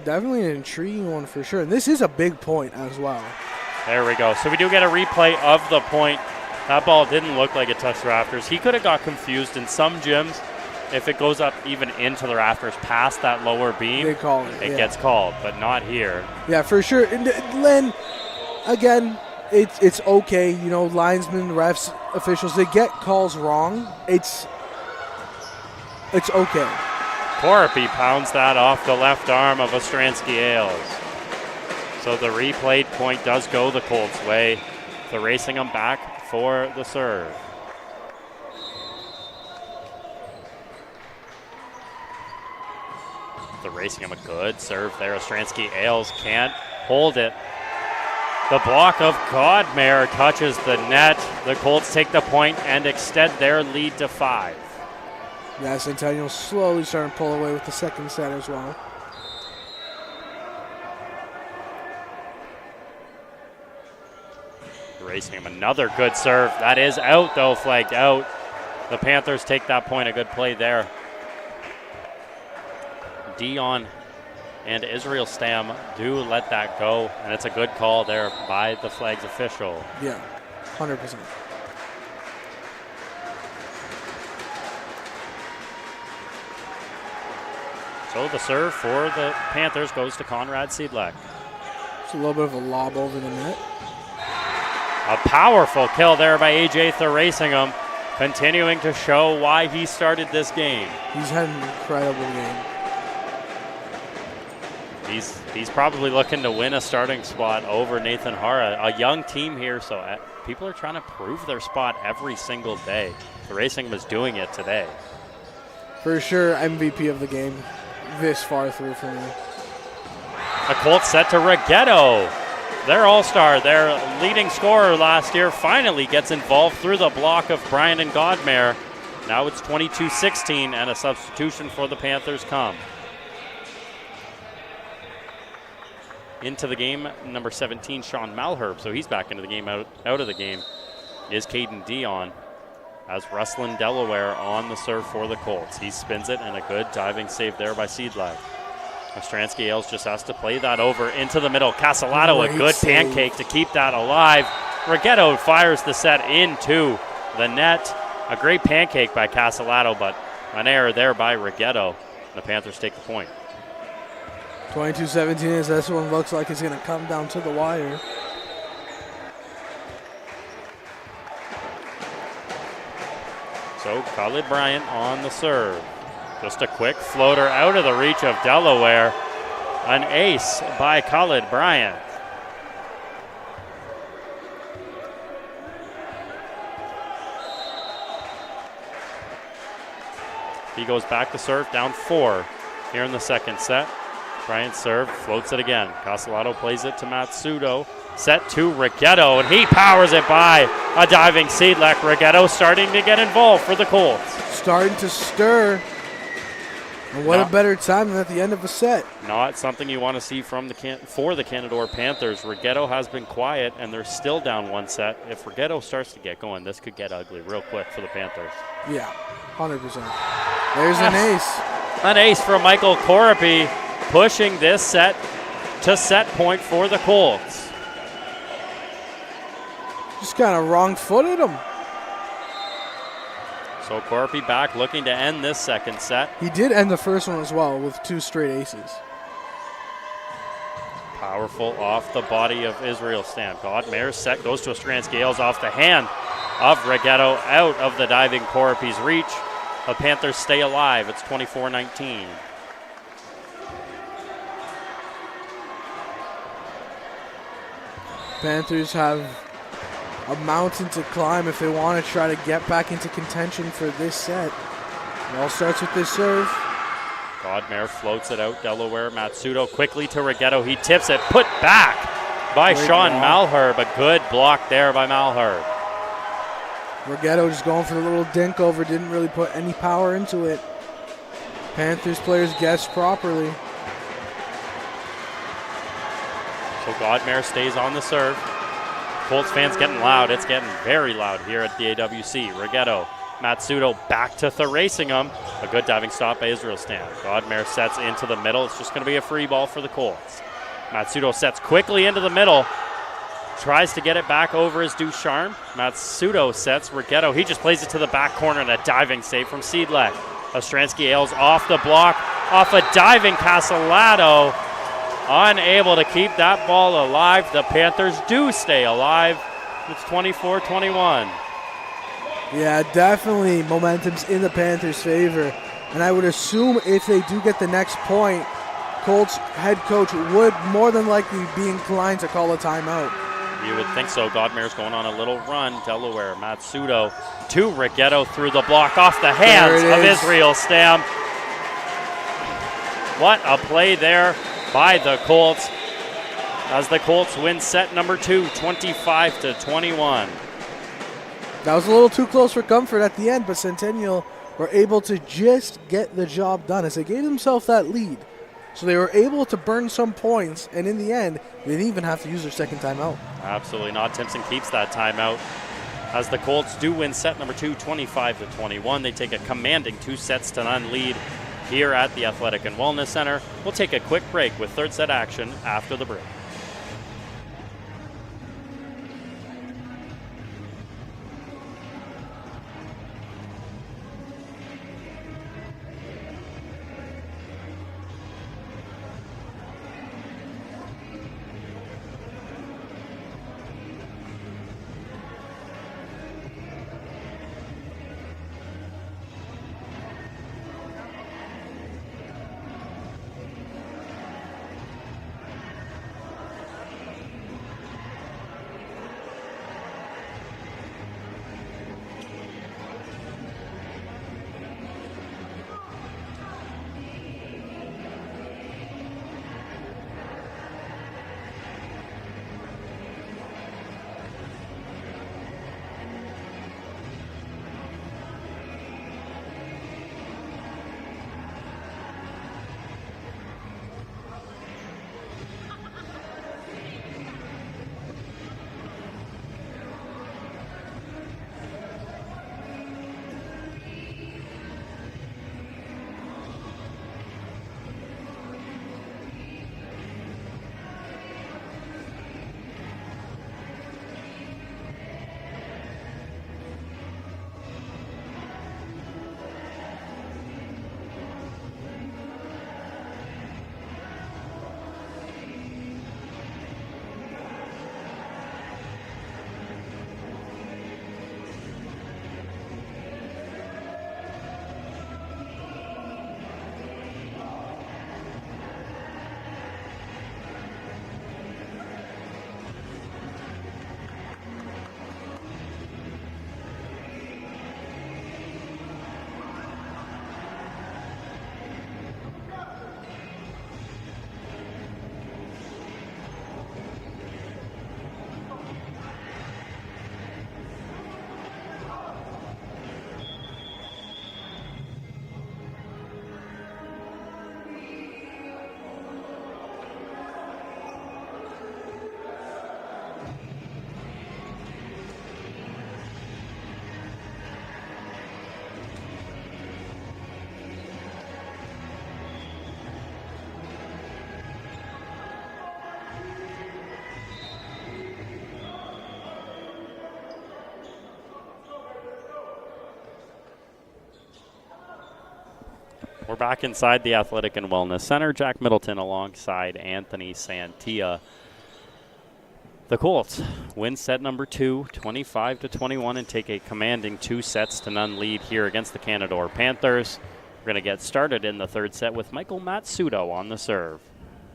B: Definitely an intriguing one for sure. And this is a big point as well.
A: There we go. So we do get a replay of the point. That ball didn't look like it touched the rafters. He could have got confused in some gyms. If it goes up even into the rafters past that lower beam,
B: they call it.
A: It gets called, but not here.
B: Yeah, for sure. And Len, again, it's okay. You know, linesmen, refs, officials, they get calls wrong. It's okay.
A: Corpy pounds that off the left arm of Ostransky Ailes. So the replayed point does go the Colts' way. They're racing them back for the serve. The racing him a good serve there. Ostransky Ailes can't hold it. The block of Godmare touches the net. The Colts take the point and extend their lead to 5.
B: Yeah, Centennial slowly starting to pull away with the second set as well.
A: Racing him another good serve. That is out though, flagged out. The Panthers take that point. A good play there. Dion and Israel Stam do let that go, and it's a good call there by the Flags official.
B: Yeah, 100%.
A: So the serve for the Panthers goes to Conrad Seedlek.
B: It's a little bit of a lob over the net.
A: A powerful kill there by AJ Thrasingham, continuing to show why he started this game.
B: He's had an incredible game.
A: He's probably looking to win a starting spot over Nathan Hara. A young team here, so people are trying to prove their spot every single day. Thrasingham is doing it today.
B: For sure, MVP of the game this far through for me.
A: A Colts set to Rigetto. Their all-star, their leading scorer last year, finally gets involved through the block of Brian and Godmare. Now it's 22-16, and a substitution for the Panthers come. Into the game, number 17, Sean Malherbe. So he's back into the game. Out of the game is Caden Dion, as Rustlin Delaware on the serve for the Colts. He spins it, and a good diving save there by Seedlag. Ostransky Ailes just has to play that over into the middle. Castellato, a good pancake to keep that alive. Rigetto fires the set into the net. A great pancake by Castellato, but an error there by Rigetto. The Panthers take the point.
B: 22-17 as this one looks like it's going to come down to the wire.
A: So Khalid Bryant on the serve. Just a quick floater out of the reach of Delaware. An ace by Khalid Bryant. He goes back to serve, down 4 here in the second set. Bryant serve, floats it again. Castellato plays it to Matsudo. Set to Rigetto, and he powers it by a diving Seedlek. Rigetto starting to get involved for the Colts.
B: Starting to stir. And what a better time than at the end of a set.
A: Not something you want to see from for the Canadore Panthers. Rigetto has been quiet, and they're still down 1 set. If Rigetto starts to get going, this could get ugly real quick for the Panthers.
B: Yeah, 100%. There's an ace.
A: An ace from Michael Corapi, pushing this set to set point for the Colts.
B: Just kind of wrong-footed him.
A: So Corapi back looking to end this second set.
B: He did end the first one as well with 2 straight aces.
A: Powerful off the body of Israel Stam. Godmare's set goes to Ostransky Ailes off the hand of Rigetto, out of the diving Corapi's reach. The Panthers stay alive. It's 24-19.
B: Panthers have a mountain to climb if they want to try to get back into contention for this set. It all starts with this serve.
A: Godmare floats it out. Delaware, Matsudo quickly to Rigetto. He tips it, put back by Sean Malherbe. A good block there by Malherbe.
B: Rigetto just going for the little dink over, didn't really put any power into it. Panthers players guessed properly.
A: So Godmare stays on the serve. Colts fans getting loud. It's getting very loud here at the AWC. Rigetto, Matsudo back to Thrasingham. A good diving stop by Israel Stam. Godmare sets into the middle. It's just going to be a free ball for the Colts. Matsudo sets quickly into the middle. Tries to get it back over his Ducharme. Matsudo sets. Rigetto, he just plays it to the back corner and a diving save from Seedlek. Ostransky Ailes off the block, off a diving Castellato. Unable to keep that ball alive. The Panthers do stay alive. It's 24-21.
B: Yeah, definitely momentum's in the Panthers' favor. And I would assume if they do get the next point, Colts head coach would more than likely be inclined to call a timeout.
A: You would think so. Godmare's going on a little run. Delaware, Matsudo to Rigetto through the block off the hands of Israel Stam. What a play there by the Colts, as the Colts win set number 2, 25-21.
B: That was a little too close for comfort at the end, but Centennial were able to just get the job done as they gave themselves that lead. So they were able to burn some points, and in the end, they didn't even have to use their second timeout.
A: Absolutely not. Timpson keeps that timeout, as the Colts do win set number 2, 25-21. They take a commanding 2-0 lead here at the Athletic and Wellness Center. We'll take a quick break with third set action after the break. We're back inside the Athletic and Wellness Center. Jack Middleton alongside Anthony Santia. The Colts win set number 2, 25-21, and take a commanding 2-0 lead here against the Canadore Panthers. We're going to get started in the third set with Michael Matsudo on the serve.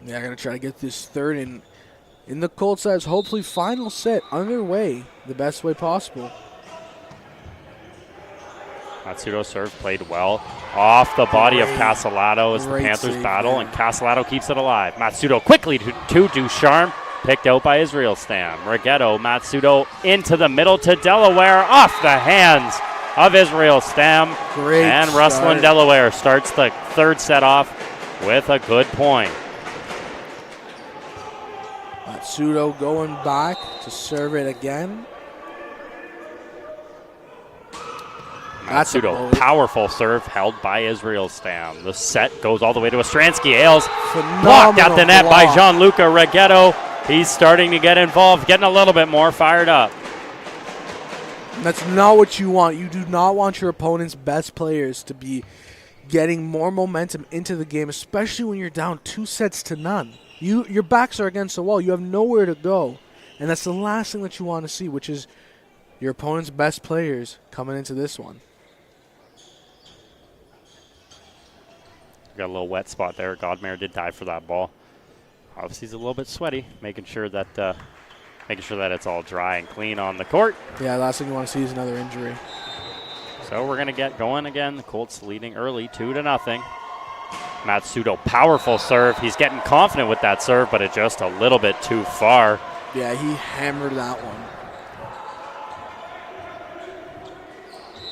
B: Yeah, I'm going to try to get this third in the Colts' side's hopefully final set underway the best way possible.
A: Matsudo's serve played well. Off the body of Casalato as the Panthers battle, and Casalato keeps it alive. Matsudo quickly to Ducharme, picked out by Israel Stam. Rigetto, Matsudo into the middle to Delaware, off the hands of Israel Stam. And Ruslan Delaware starts the third set off with a good point.
B: Matsudo going back to serve it again.
A: Matsudo, powerful serve held by Israel Stam. The set goes all the way to Ostransky Ailes. Blocked at the net by Gianluca Rigetto. He's starting to get involved, getting a little bit more fired up.
B: That's not what you want. You do not want your opponent's best players to be getting more momentum into the game, especially when you're down 2-0. Your backs are against the wall. You have nowhere to go. And that's the last thing that you want to see, which is your opponent's best players coming into this one.
A: Got a little wet spot there. Godmere did dive for that ball. Obviously, he's a little bit sweaty, making sure that it's all dry and clean on the court.
B: Yeah, last thing you want to see is another injury.
A: So we're going to get going again. The Colts leading early, 2-0. Matsudo, powerful serve. He's getting confident with that serve, but it's just a little bit too far.
B: Yeah, he hammered that one.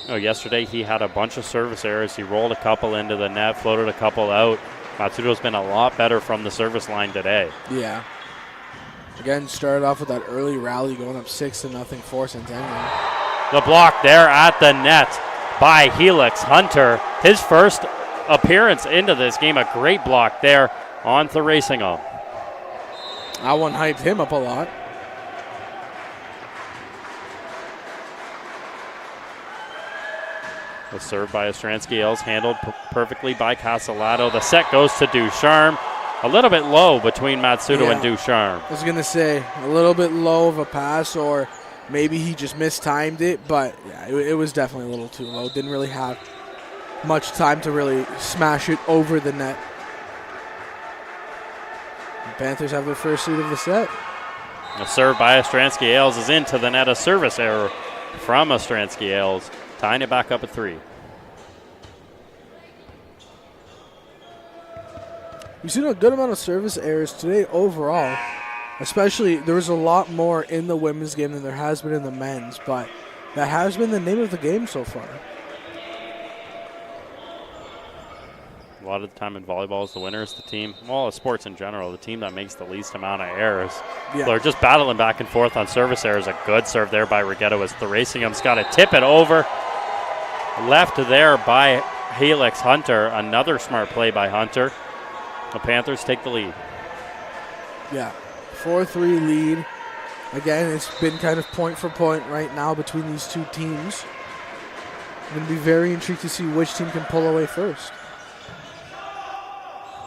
A: Oh, yesterday he had a bunch of service errors. He rolled a couple into the net, floated a couple out. Matsudo's been a lot better from the service line today.
B: Yeah. Again, started off with that early rally going up 6-0 for Centennial.
A: The block there at the net by Helix Hunter. His first appearance into this game. A great block there on Thrasingham.
B: That one hyped him up a lot.
A: The serve by Ostransky Ailes handled perfectly by Casalato. The set goes to Ducharme. A little bit low between Matsudo and Ducharme.
B: I was going to say a little bit low of a pass, or maybe he just mistimed it, but yeah, it was definitely a little too low. Didn't really have much time to really smash it over the net. The Panthers have their first lead of the set.
A: The serve by Ostransky Ailes is into the net. A service error from Ostransky Ailes, tying it back up at 3.
B: We've seen a good amount of service errors today overall. Especially, there was a lot more in the women's game than there has been in the men's, but that has been the name of the game so far.
A: A lot of the time in volleyball, the winner is the team, well, sports in general, the team that makes the least amount of errors. Yeah. They're just battling back and forth on service errors. A good serve there by Rigetto as Thrasingham's got to tip it over. Left there by Helix Hunter. Another smart play by Hunter. The Panthers take the lead.
B: Yeah, 4-3 lead. Again, it's been kind of point for point right now between these two teams. I'm going to be very intrigued to see which team can pull away first.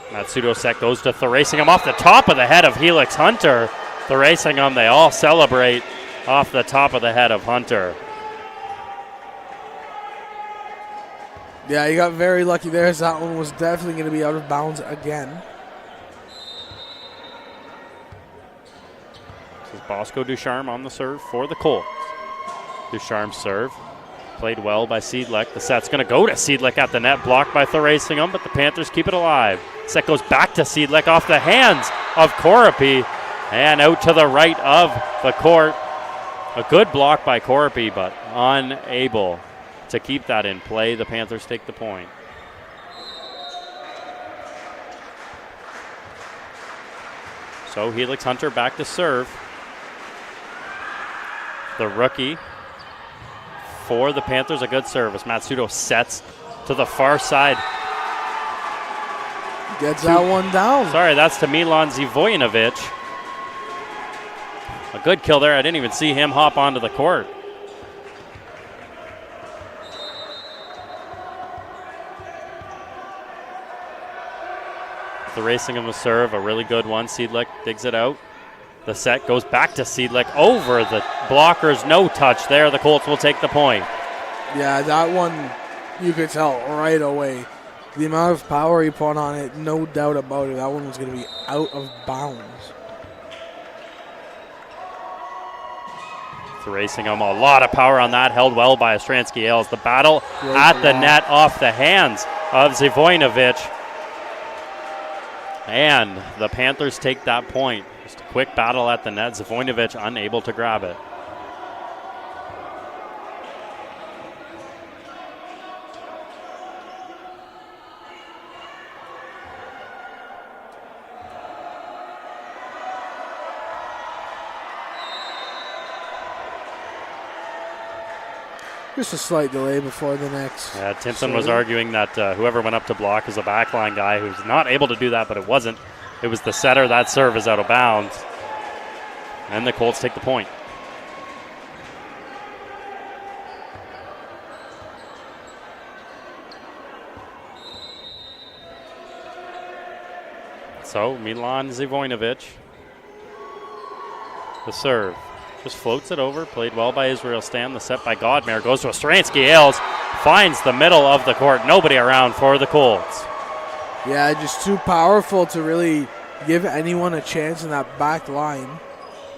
A: Matsudo set goes to Thrasingham off the top of the head of Helix Hunter. Thrasingham, they all celebrate off the top of the head of Hunter.
B: Yeah, you got very lucky there, as that one was definitely going to be out of bounds again.
A: This is Bosco Ducharme on the serve for the Colts. Ducharme's serve played well by Seidlich. The set's going to go to Seidlich at the net, blocked by Thrasingham, but the Panthers keep it alive. Set goes back to Seidlich off the hands of Corapi and out to the right of the court. A good block by Corapi, but unable to keep that in play. The Panthers take the point. So Helix Hunter back to serve. The rookie for the Panthers, a good service. Matsudo sets to the far side.
B: Gets that one down.
A: Sorry, that's to Milan Zivojinovic. A good kill there. I didn't even see him hop onto the court. The racing of the serve, a really good one. Seidlich digs it out. The set goes back to Seidlich over the blockers. No touch there. The Colts will take the point.
B: Yeah, that one you could tell right away. The amount of power he put on it, no doubt about it. That one was going to be out of bounds.
A: Racing a lot of power on that, held well by Ostransky Ailes. The battle at the net off the hands of Zivojnovic. And the Panthers take that point. Just a quick battle at the net. Zivojnovic unable to grab it.
B: Just a slight delay before the next.
A: Yeah, Timpson was arguing that whoever went up to block is a backline guy who's not able to do that, but it wasn't. It was the setter. That serve is out of bounds. And the Colts take the point. So Milan Zivojnovic, the serve. Just floats it over, played well by Israel Stam. The set by Godmere goes to Ostransky Ailes, finds the middle of the court. Nobody around for the Colts.
B: Yeah, just too powerful to really give anyone a chance in that back line.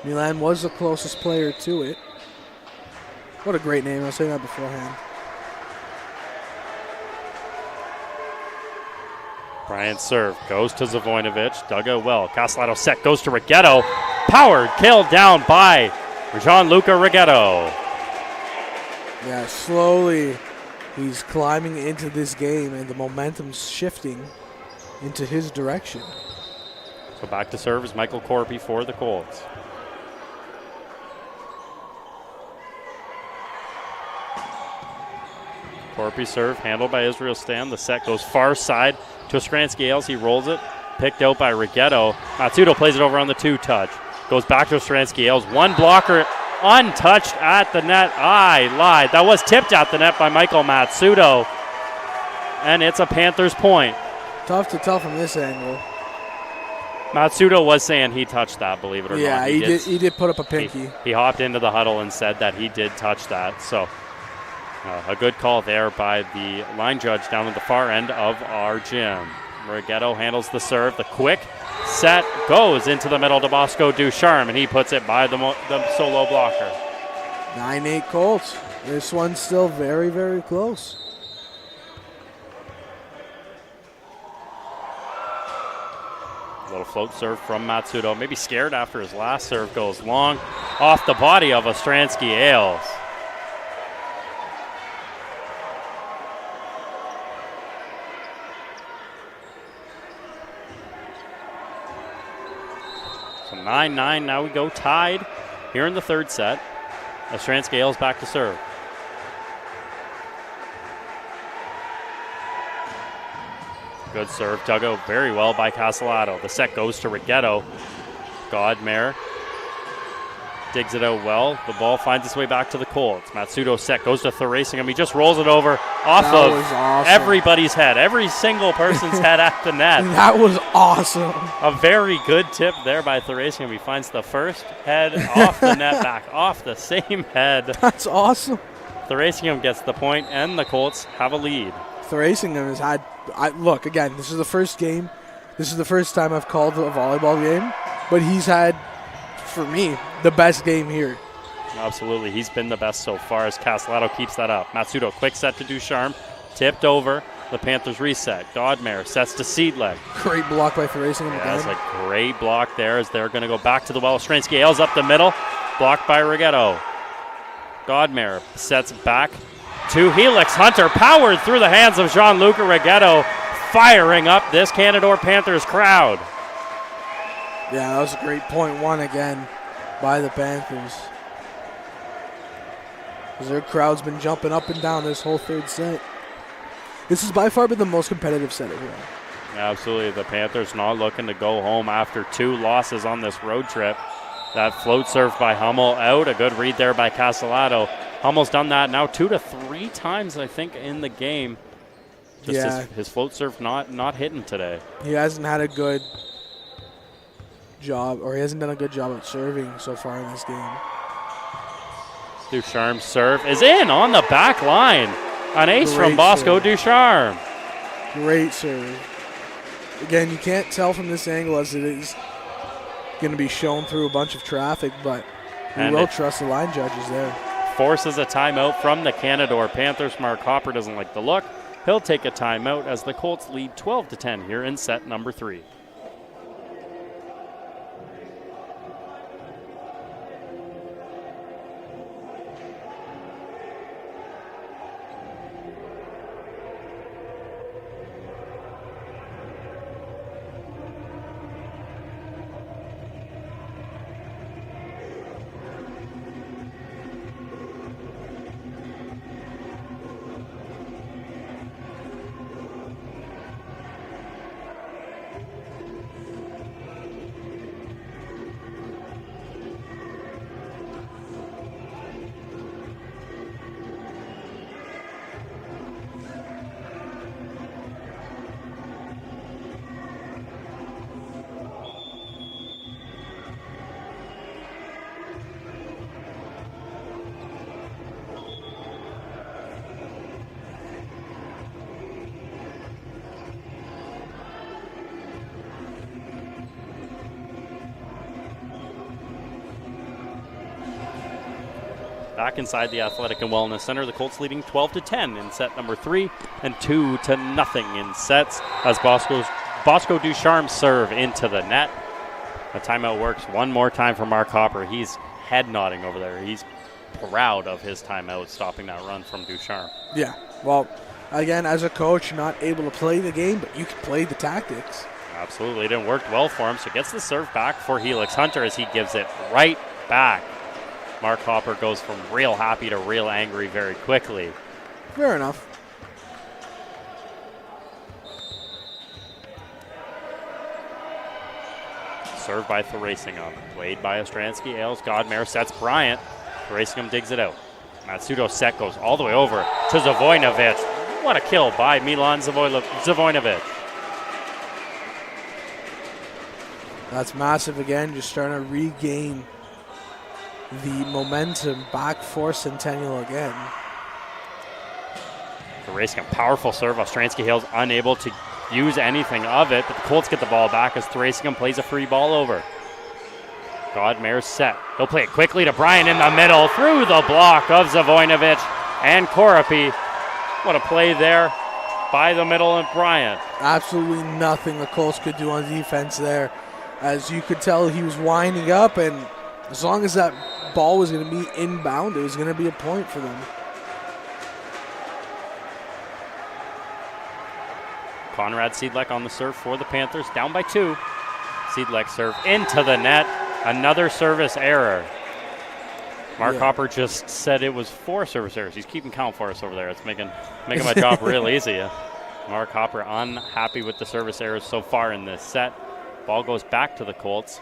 B: Milan was the closest player to it. What a great name. I was saying that beforehand.
A: Bryant's serve goes to Zivojnovic. Dug out well. Castellato set goes to Rigetto. Powered, killed down by Gianluca Rigetto.
B: Yeah, slowly he's climbing into this game and the momentum's shifting into his direction.
A: So back to serve is Michael Corpy for the Colts. Corpy serve handled by Israel Stam. The set goes far side to Ostransky Ailes. He rolls it. Picked out by Rigetto. Matsudo plays it over on the two-touch. Goes back to Ostransky Ailes. One blocker untouched at the net. I lied. That was tipped at the net by Michael Matsudo. And it's a Panthers point.
B: Tough to tell from this angle.
A: Matsudo was saying he touched that, believe it or not.
B: Yeah, he did put up a pinky.
A: He hopped into the huddle and said that he did touch that. So a good call there by the line judge down at the far end of our gym. Rigetto handles the serve. The quick set goes into the middle to Bosco Ducharme, and he puts it by the solo blocker.
B: 9-8 Colts. This one's still very, very close.
A: A little float serve from Matsudo. Maybe scared after his last serve goes long off the body of Ostransky Ailes. So 9-9, now we go tied here in the third set. Ostransky Ailes back to serve. Good serve, dug out very well by Castellato. The set goes to Rigetto. Godmere digs it out well. The ball finds its way back to the Colts. Matsudo set goes to Thrasingham. He just rolls it over off of everybody's head. Every single person's head at the net.
B: That was awesome.
A: A very good tip there by Thrasingham. He finds the first head off the net back off the same head.
B: That's awesome.
A: Thrasingham gets the point, and the Colts have a lead.
B: Thrasingham has had, look, again, this is the first game. This is the first time I've called a volleyball game, but he's had, for me, the best game here.
A: Absolutely. He's been the best so far as Castellato keeps that up. Matsudo, quick set to Ducharme. Tipped over. The Panthers reset. Godmere sets to Seidlich.
B: Great block by Thrasingham.
A: Yeah, that's a great block there as they're going to go back to the well. Ostransky Ailes up the middle. Blocked by Rigetto. Godmere sets back to Helix Hunter. Powered through the hands of Gianluca Rigetto. Firing up this Canadore Panthers crowd.
B: Yeah, that was a great point one again by the Panthers. Because their crowd's been jumping up and down this whole third set. This has by far been the most competitive set of it.
A: Absolutely. The Panthers not looking to go home after 2 losses on this road trip. That float serve by Hummel out. A good read there by Castellato. Hummel's done that now 2 to 3 times, I think, in the game. Just his float serve not hitting today.
B: He hasn't had a good job, or he hasn't done a good job of serving so far in this game.
A: Ducharme's serve is in on the back line. An ace
B: Great
A: from Bosco
B: serve.
A: Ducharme.
B: Great serve. Again, you can't tell from this angle as it is going to be shown through a bunch of traffic, but we will trust the line judges there.
A: Forces a timeout from the Canadore Panthers. Mark Hopper doesn't like the look. He'll take a timeout as the Colts lead 12-10 here in set number 3. Back inside the Athletic and Wellness Center, the Colts leading 12-10 in set number 3 and 2-0 in sets as Bosco Ducharme serve into the net. The timeout works one more time for Mark Hopper. He's head nodding over there. He's proud of his timeout stopping that run from Ducharme.
B: Yeah, well, again, as a coach, you're not able to play the game, but you can play the tactics.
A: Absolutely, it didn't work well for him, so gets the serve back for Helix Hunter as he gives it right back. Mark Hopper goes from real happy to real angry very quickly.
B: Fair enough.
A: Served by Thrasingham. Played by Ostransky. Ailes. Godmare sets Bryant. Thrasingham digs it out. Matsudo set goes all the way over to Zavoinovic. What a kill by Milan Zavoinovic.
B: That's massive again, just trying to regain the momentum back for Centennial again.
A: Thrasingham, powerful serve. Ostransky Hales unable to use anything of it, but the Colts get the ball back as Thrasingham plays a free ball over. Godmare's set. He'll play it quickly to Bryant in the middle through the block of Zavoinovic and Koropi. What a play there by the middle of Bryant.
B: Absolutely nothing the Colts could do on defense there. As you could tell, he was winding up, and as long as that ball was going to be inbound, it was going to be a point for them.
A: Conrad Seidlek on the serve for the Panthers, down by 2. Seidlek serve into the net. Another service error. Mark Hopper just said it was 4 service errors. He's keeping count for us over there. It's making my job real easy. Mark Hopper unhappy with the service errors so far in this set. Ball goes back to the Colts,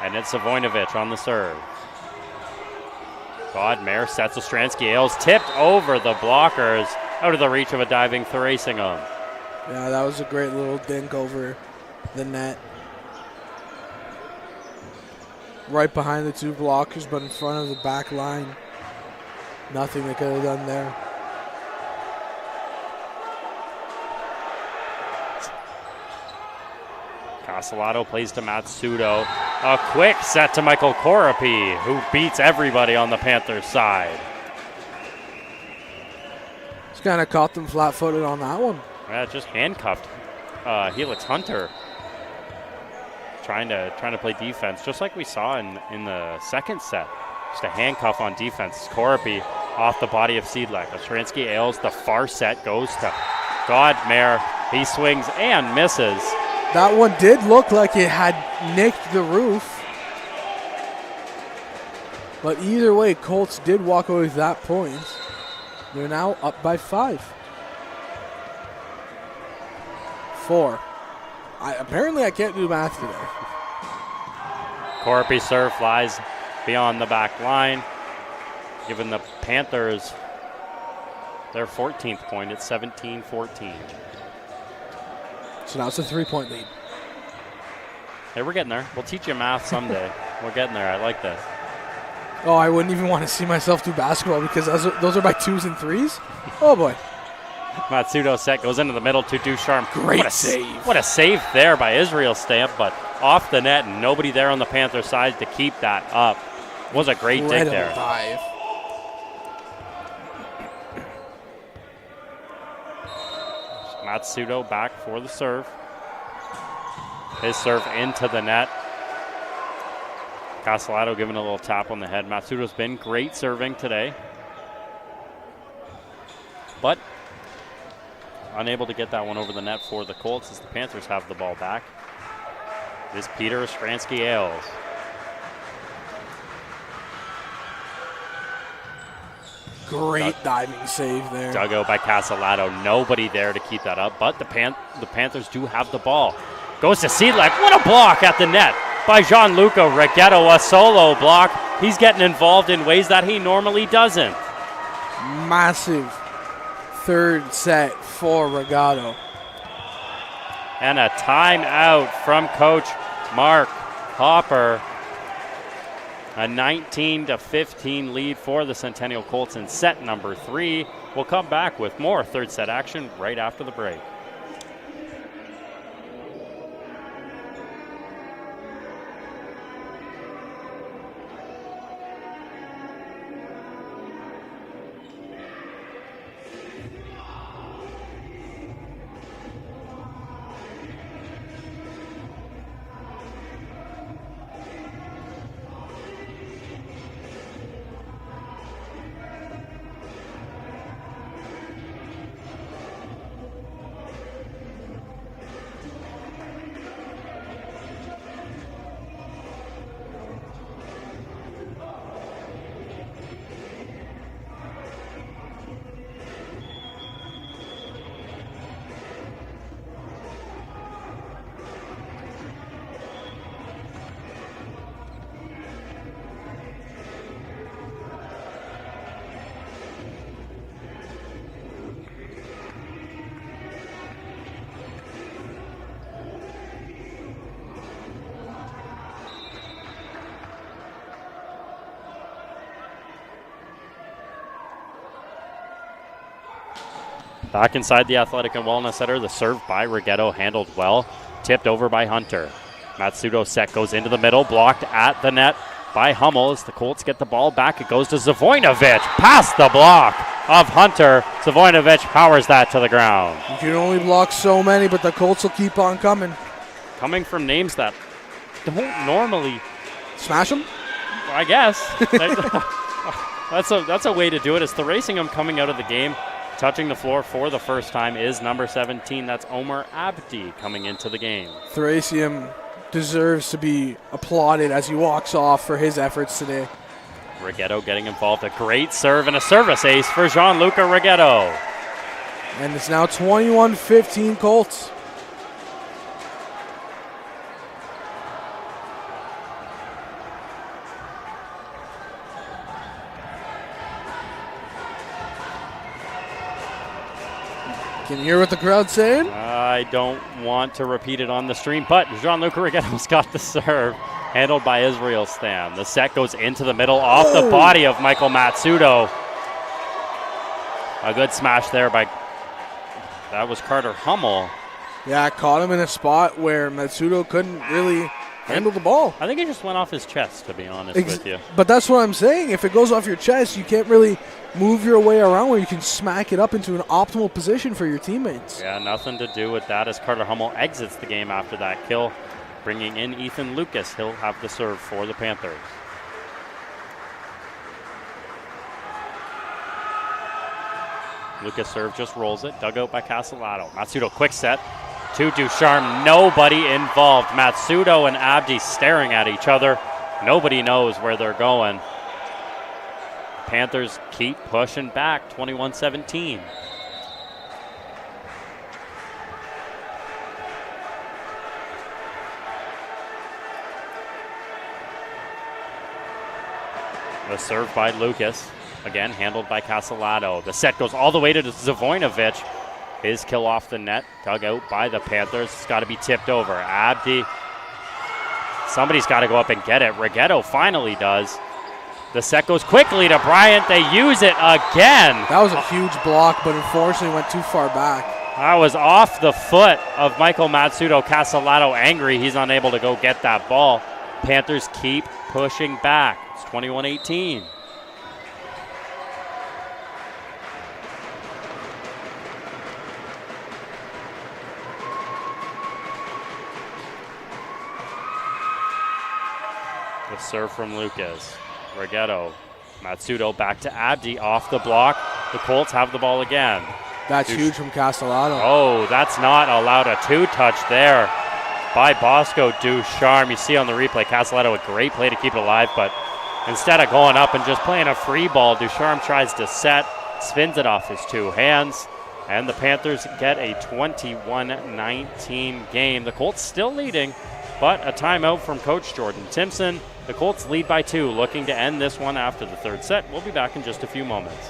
A: and it's Zavoinovic on the serve. Godmare sets Ostransky. Ailes tipped over the blockers, out of the reach of a diving Thrasingham.
B: Yeah, that was a great little dink over the net. Right behind the 2 blockers, but in front of the back line. Nothing they could have done there.
A: Castellato plays to Matsudo. A quick set to Michael Koropi, who beats everybody on the Panthers side.
B: Just kind of caught them flat-footed on that one.
A: Yeah, just handcuffed Helix Hunter. Trying to play defense, just like we saw in the second set. Just a handcuff on defense. Koropi off the body of Seidlek. Ostransky Ailes, the far set goes to Godmare. He swings and misses.
B: That one did look like it had nicked the roof. But either way, Colts did walk away with that point. They're now up by 5. 4. Apparently I can't do math today.
A: Koropi serve flies beyond the back line, giving the Panthers their 14th point. It's 17-14.
B: So now it's a 3-point lead.
A: Hey, we're getting there. We'll teach you math someday. We're getting there. I like this.
B: Oh, I wouldn't even want to see myself do basketball because those are by 2s and 3s. Oh, boy.
A: Matsudo set goes into the middle to Ducharme.
B: Great save.
A: What a save there by Israel Stamp, but off the net and nobody there on the Panther side to keep that up. Was a great dig there.
B: Dive.
A: Matsudo back for the serve. His serve into the net. Castellato giving a little tap on the head. Matsudo's been great serving today, but unable to get that one over the net for the Colts as the Panthers have the ball back. This is Peter Stransky-Ailes.
B: Great diving save there.
A: Dugout by Castellato. Nobody there to keep that up, but the Panthers do have the ball. Goes to Seedlek. What a block at the net by Gianluca Rigetto. A solo block. He's getting involved in ways that he normally doesn't.
B: Massive third set for Rigetto.
A: And a timeout from Coach Mark Hopper. A 19-15 lead for the Centennial Colts in set number 3. We'll come back with more third set action right after the break. Back inside the Athletic and Wellness Center, the serve by Rigetto handled well, tipped over by Hunter. Matsudo set goes into the middle, blocked at the net by Hummel as the Colts get the ball back. It goes to Zavoinovic, past the block of Hunter. Zavoinovic powers that to the ground.
B: You can only block so many, but the Colts will keep on coming.
A: Coming from names that don't normally
B: smash them,
A: I guess. That's a way to do it. It's the Racing coming out of the game. Touching the floor for the first time is number 17. That's Omar Abdi coming into the game.
B: Thracium deserves to be applauded as he walks off for his efforts today.
A: Rigetto getting involved. A great serve and a service ace for Gianluca Rigetto.
B: And it's now 21-15 Colts. Can you hear what the crowd's saying?
A: I don't want to repeat it on the stream, but Gianluca Rigetto's got the serve, handled by Israel Stam. The set goes into the middle, off the body of Michael Matsudo. A good smash there by, that was Carter Hummel.
B: Yeah, caught him in a spot where Matsudo couldn't really handle the ball.
A: I think it just went off his chest, to be honest with you.
B: But that's what I'm saying. If it goes off your chest, you can't really move your way around where you can smack it up into an optimal position for your teammates.
A: Yeah, nothing to do with that as Carter Hummel exits the game after that kill, bringing in Ethan Lucas. He'll have the serve for the Panthers. Lucas serve just rolls it, dug out by Castellato. Matsudo quick set to Ducharme. Nobody involved. Matsudo and Abdi staring at each other. Nobody knows where they're going. Panthers keep pushing back, 21-17. The serve by Lucas. Again, handled by Castellato. The set goes all the way to Zavoinovic. His kill off the net, dug out by the Panthers. It's got to be tipped over. Abdi. Somebody's got to go up and get it. Rigetto finally does. The set goes quickly to Bryant. They use it again.
B: That was a huge block, but unfortunately went too far back.
A: That was off the foot of Michael Matsudo. Castellato angry. He's unable to go get that ball. Panthers keep pushing back. It's 21-18. The serve from Lucas. Rigetto. Matsudo back to Abdi off the block. The Colts have the ball again.
B: That's huge from Castellato.
A: Oh, that's not allowed. A two-touch there by Bosco Ducharme. You see on the replay, Castellato, a great play to keep it alive, but instead of going up and just playing a free ball, Ducharme tries to set, spins it off his two hands, and the Panthers get a 21-19 game. The Colts still leading, but a timeout from Coach Jordan Timpson. The Colts lead by 2, looking to end this one after the third set. We'll be back in just a few moments.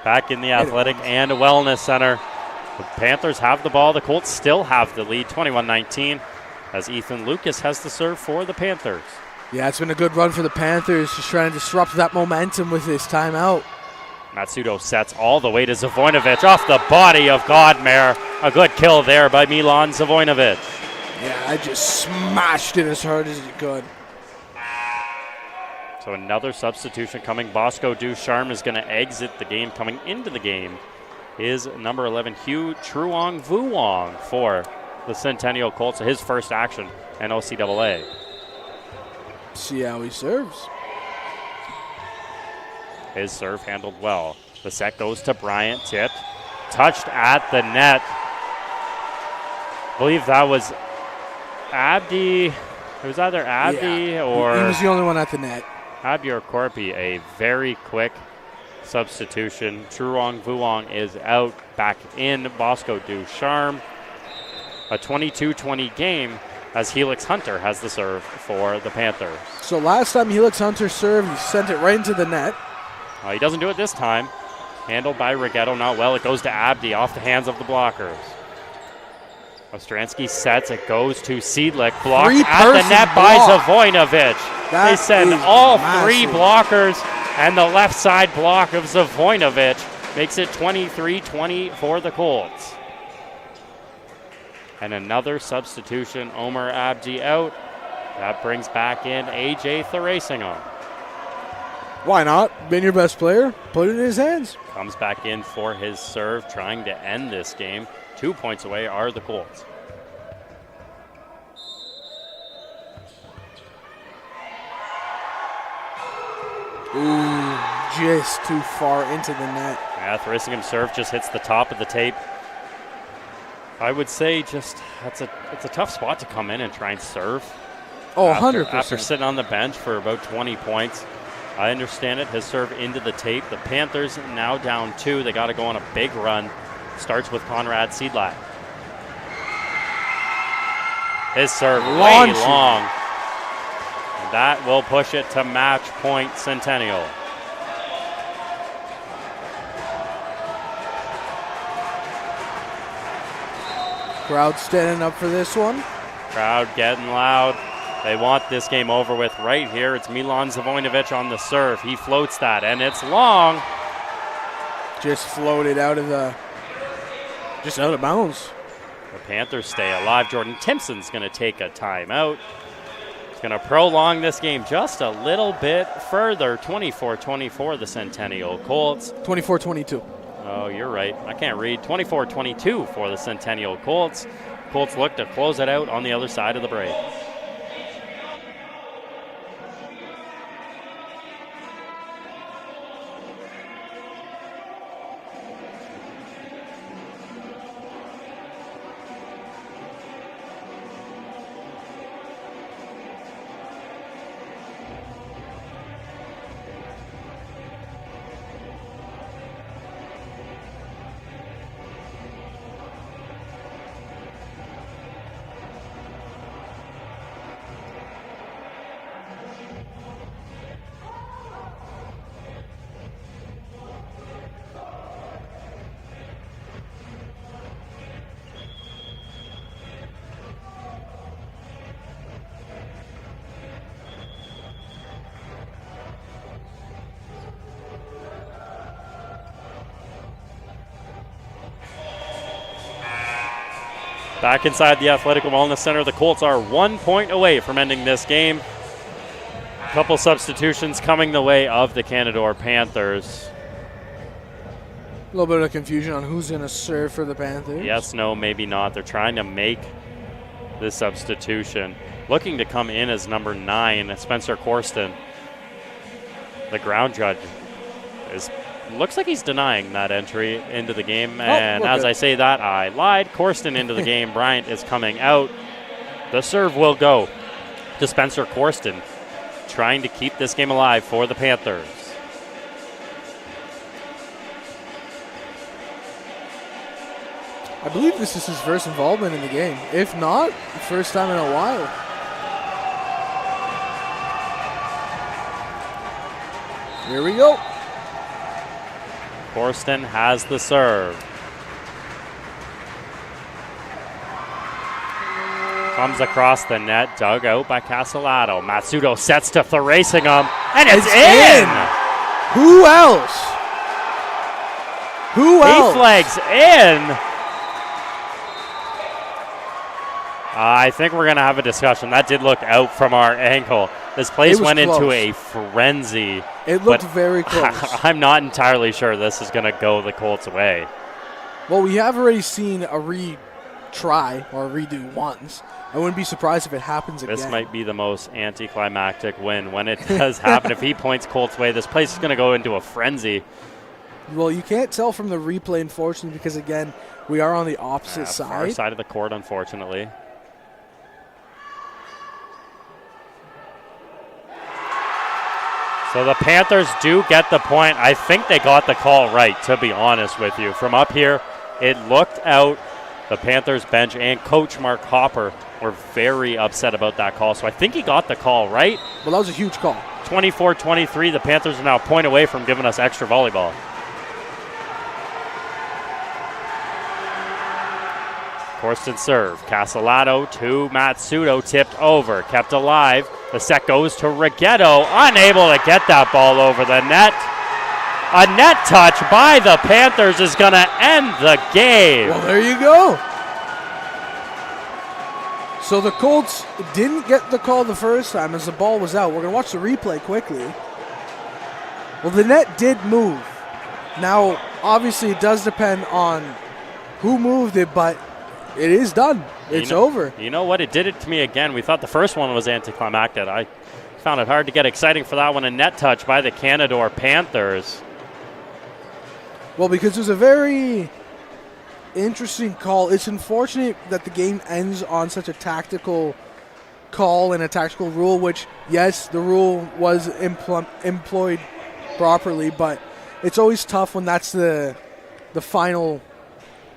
A: Back in the Athletic and Wellness Center. The Panthers have the ball. The Colts still have the lead, 21-19, as Ethan Lucas has the serve for the Panthers.
B: Yeah, it's been a good run for the Panthers, just trying to disrupt that momentum with his timeout.
A: Matsudo sets all the way to Zavoinovic off the body of Godmare. A good kill there by Milan Zavoinovic.
B: Yeah, I just smashed it as hard as he could.
A: So another substitution coming. Bosco Ducharme is going to exit the game. Coming into the game is number 11, Hugh Truong Vuong for the Centennial Colts. His first action in OCAA.
B: See how he serves.
A: His serve handled well. The set goes to Bryant, tipped, touched at the net. I believe that was Abdi. It was either Abdi or...
B: He was the only one at the net.
A: Abdi or Corpy, a very quick substitution. Truong Vuong is out, back in. Bosco Ducharme. A 22-20 game as Helix Hunter has the serve for the Panthers.
B: So last time Helix Hunter served, he sent it right into the net.
A: He doesn't do it this time. Handled by Rigetto, not well. It goes to Abdi off the hands of the blockers. Ostransky sets, it goes to Seidlich. Blocked at the net by Zavoinovic. They send all three blockers, and the left side block of Zavoinovic makes it 23-20 for the Colts. And another substitution, Omer Abdi out. That brings back in AJ Thurasinger.
B: Why not? Been your best player, put it in his hands.
A: Comes back in for his serve, trying to end this game. 2 points away are the Colts.
B: Ooh, just too far into the net.
A: Yeah, Therasingham's serve just hits the top of the tape. I would say just it's a tough spot to come in and try and serve.
B: Oh, 100%.
A: After sitting on the bench for about 20 points. I understand it. His serve into the tape. The Panthers now down 2. They got to go on a big run. Starts with Conrad Seidlak. His serve way long. And that will push it to match point Centennial.
B: Crowd standing up for this one.
A: Crowd getting loud. They want this game over with right here. It's Milan Zavoinovic on the serve. He floats that, and it's long.
B: Just floated out of bounds.
A: The Panthers stay alive. Jordan Timpson's going to take a timeout. He's going to prolong this game just a little bit further. 24-24, the Centennial Colts.
B: 24-22.
A: Oh, you're right. I can't read. 24-22 for the Centennial Colts. Colts look to close it out on the other side of the break. Back inside the Athletic Wellness Center, the Colts are 1 point away from ending this game. A couple substitutions coming the way of the Canadore Panthers.
B: A little bit of confusion on who's going to serve for the Panthers.
A: Yes, no, maybe not. They're trying to make this substitution. Looking to come in as number 9, Spencer Corsten. The ground judge looks like he's denying that entry into the game. And as I say that, I lied. Corsten into the game. Bryant is coming out. The serve will go to Spencer Corsten, trying to keep this game alive for the Panthers.
B: I believe this is his first involvement in the game. If not, first time in a while. Here we go.
A: Corsten has the serve. Comes across the net, dug out by Castellato. Matsudo sets to Thrasingham, and it's in!
B: Who else? Who else?
A: He flags in. I think we're going to have a discussion. That did look out from our angle. This place went into a frenzy.
B: It looked very close.
A: I'm not entirely sure this is going to go the Colts' way.
B: Well, we have already seen a retry or a redo once. I wouldn't be surprised if it happens again.
A: This might be the most anticlimactic win when it does happen. If he points Colts' way, this place is going to go into a frenzy.
B: Well, you can't tell from the replay, unfortunately, because, again, we are on the opposite side.
A: Far side of the court, unfortunately. So the Panthers do get the point. I think they got the call right, to be honest with you. From up here, it looked out. The Panthers bench and Coach Mark Hopper were very upset about that call. So I think he got the call right.
B: Well, that was a huge call.
A: 24-23. The Panthers are now a point away from giving us extra volleyball. Corsten serve. Castellato to Matsudo. Tipped over. Kept alive. The set goes to Rigetto. Unable to get that ball over the net. A net touch by the Panthers is going to end the game.
B: Well, there you go. So the Colts didn't get the call the first time as the ball was out. We're going to watch the replay quickly. Well, the net did move. Now, obviously, it does depend on who moved it, but it is done. It's over.
A: You know what? It did it to me again. We thought the first one was anticlimactic. I found it hard to get exciting for that one. A net touch by the Canadore Panthers.
B: Well, because it was a very interesting call. It's unfortunate that the game ends on such a tactical call and a tactical rule, which, yes, the rule was employed properly, but it's always tough when that's the final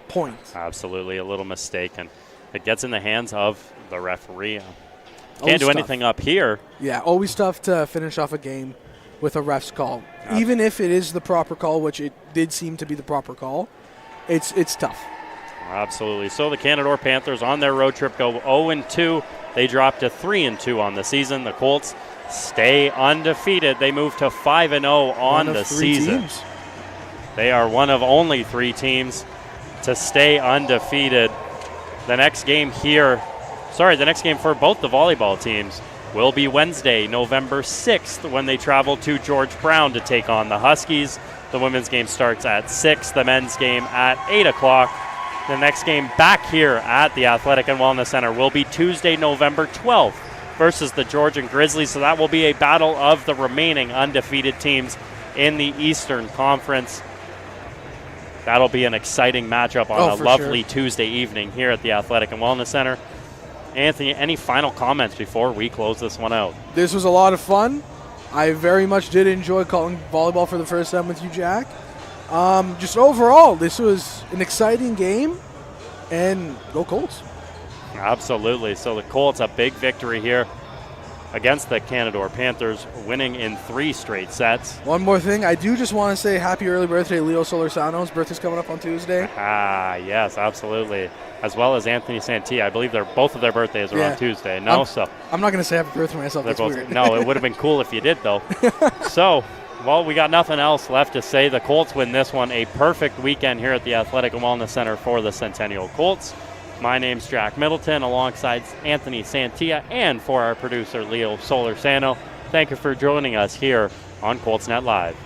B: point.
A: Absolutely, a little mistake, and it gets in the hands of the referee. Can't do anything up here.
B: Yeah, always tough to finish off a game with a ref's call. Even if it is the proper call, which it did seem to be the proper call, it's tough.
A: Absolutely. So the Canadore Panthers on their road trip go 0-2. They drop to 3-2 on the season. The Colts stay undefeated. They move to 5-0 on the season.
B: Teams.
A: They are one of only 3 teams to stay undefeated. The next game for both the volleyball teams will be Wednesday, November 6th, when they travel to George Brown to take on the Huskies. The women's game starts at 6, the men's game at 8 o'clock. The next game back here at the Athletic and Wellness Center will be Tuesday, November 12th versus the Georgian Grizzlies. So that will be a battle of the remaining undefeated teams in the Eastern Conference. That'll be an exciting matchup on a lovely Tuesday evening here at the Athletic and Wellness Center. Anthony, any final comments before we close this one out?
B: This was a lot of fun. I very much did enjoy calling volleyball for the first time with you, Jack. Just overall, this was an exciting game, and go Colts.
A: Absolutely. So the Colts, a big victory here against the Canadore Panthers, winning in 3 straight sets.
B: One more thing, I do just want to say happy early birthday, Leo Solorzano's birthday's coming up on Tuesday.
A: Yes, absolutely. As well as Anthony Santia. I believe both of their birthdays are on Tuesday. No,
B: I'm not going to say happy birthday myself. That's weird.
A: No, it would have been cool if you did, though. So, well, we got nothing else left to say. The Colts win this one. A perfect weekend here at the Athletic and Wellness Center for the Centennial Colts. My name's Jack Middleton, alongside Anthony Santia, and for our producer, Leo Solorzano. Thank you for joining us here on Colts Net Live.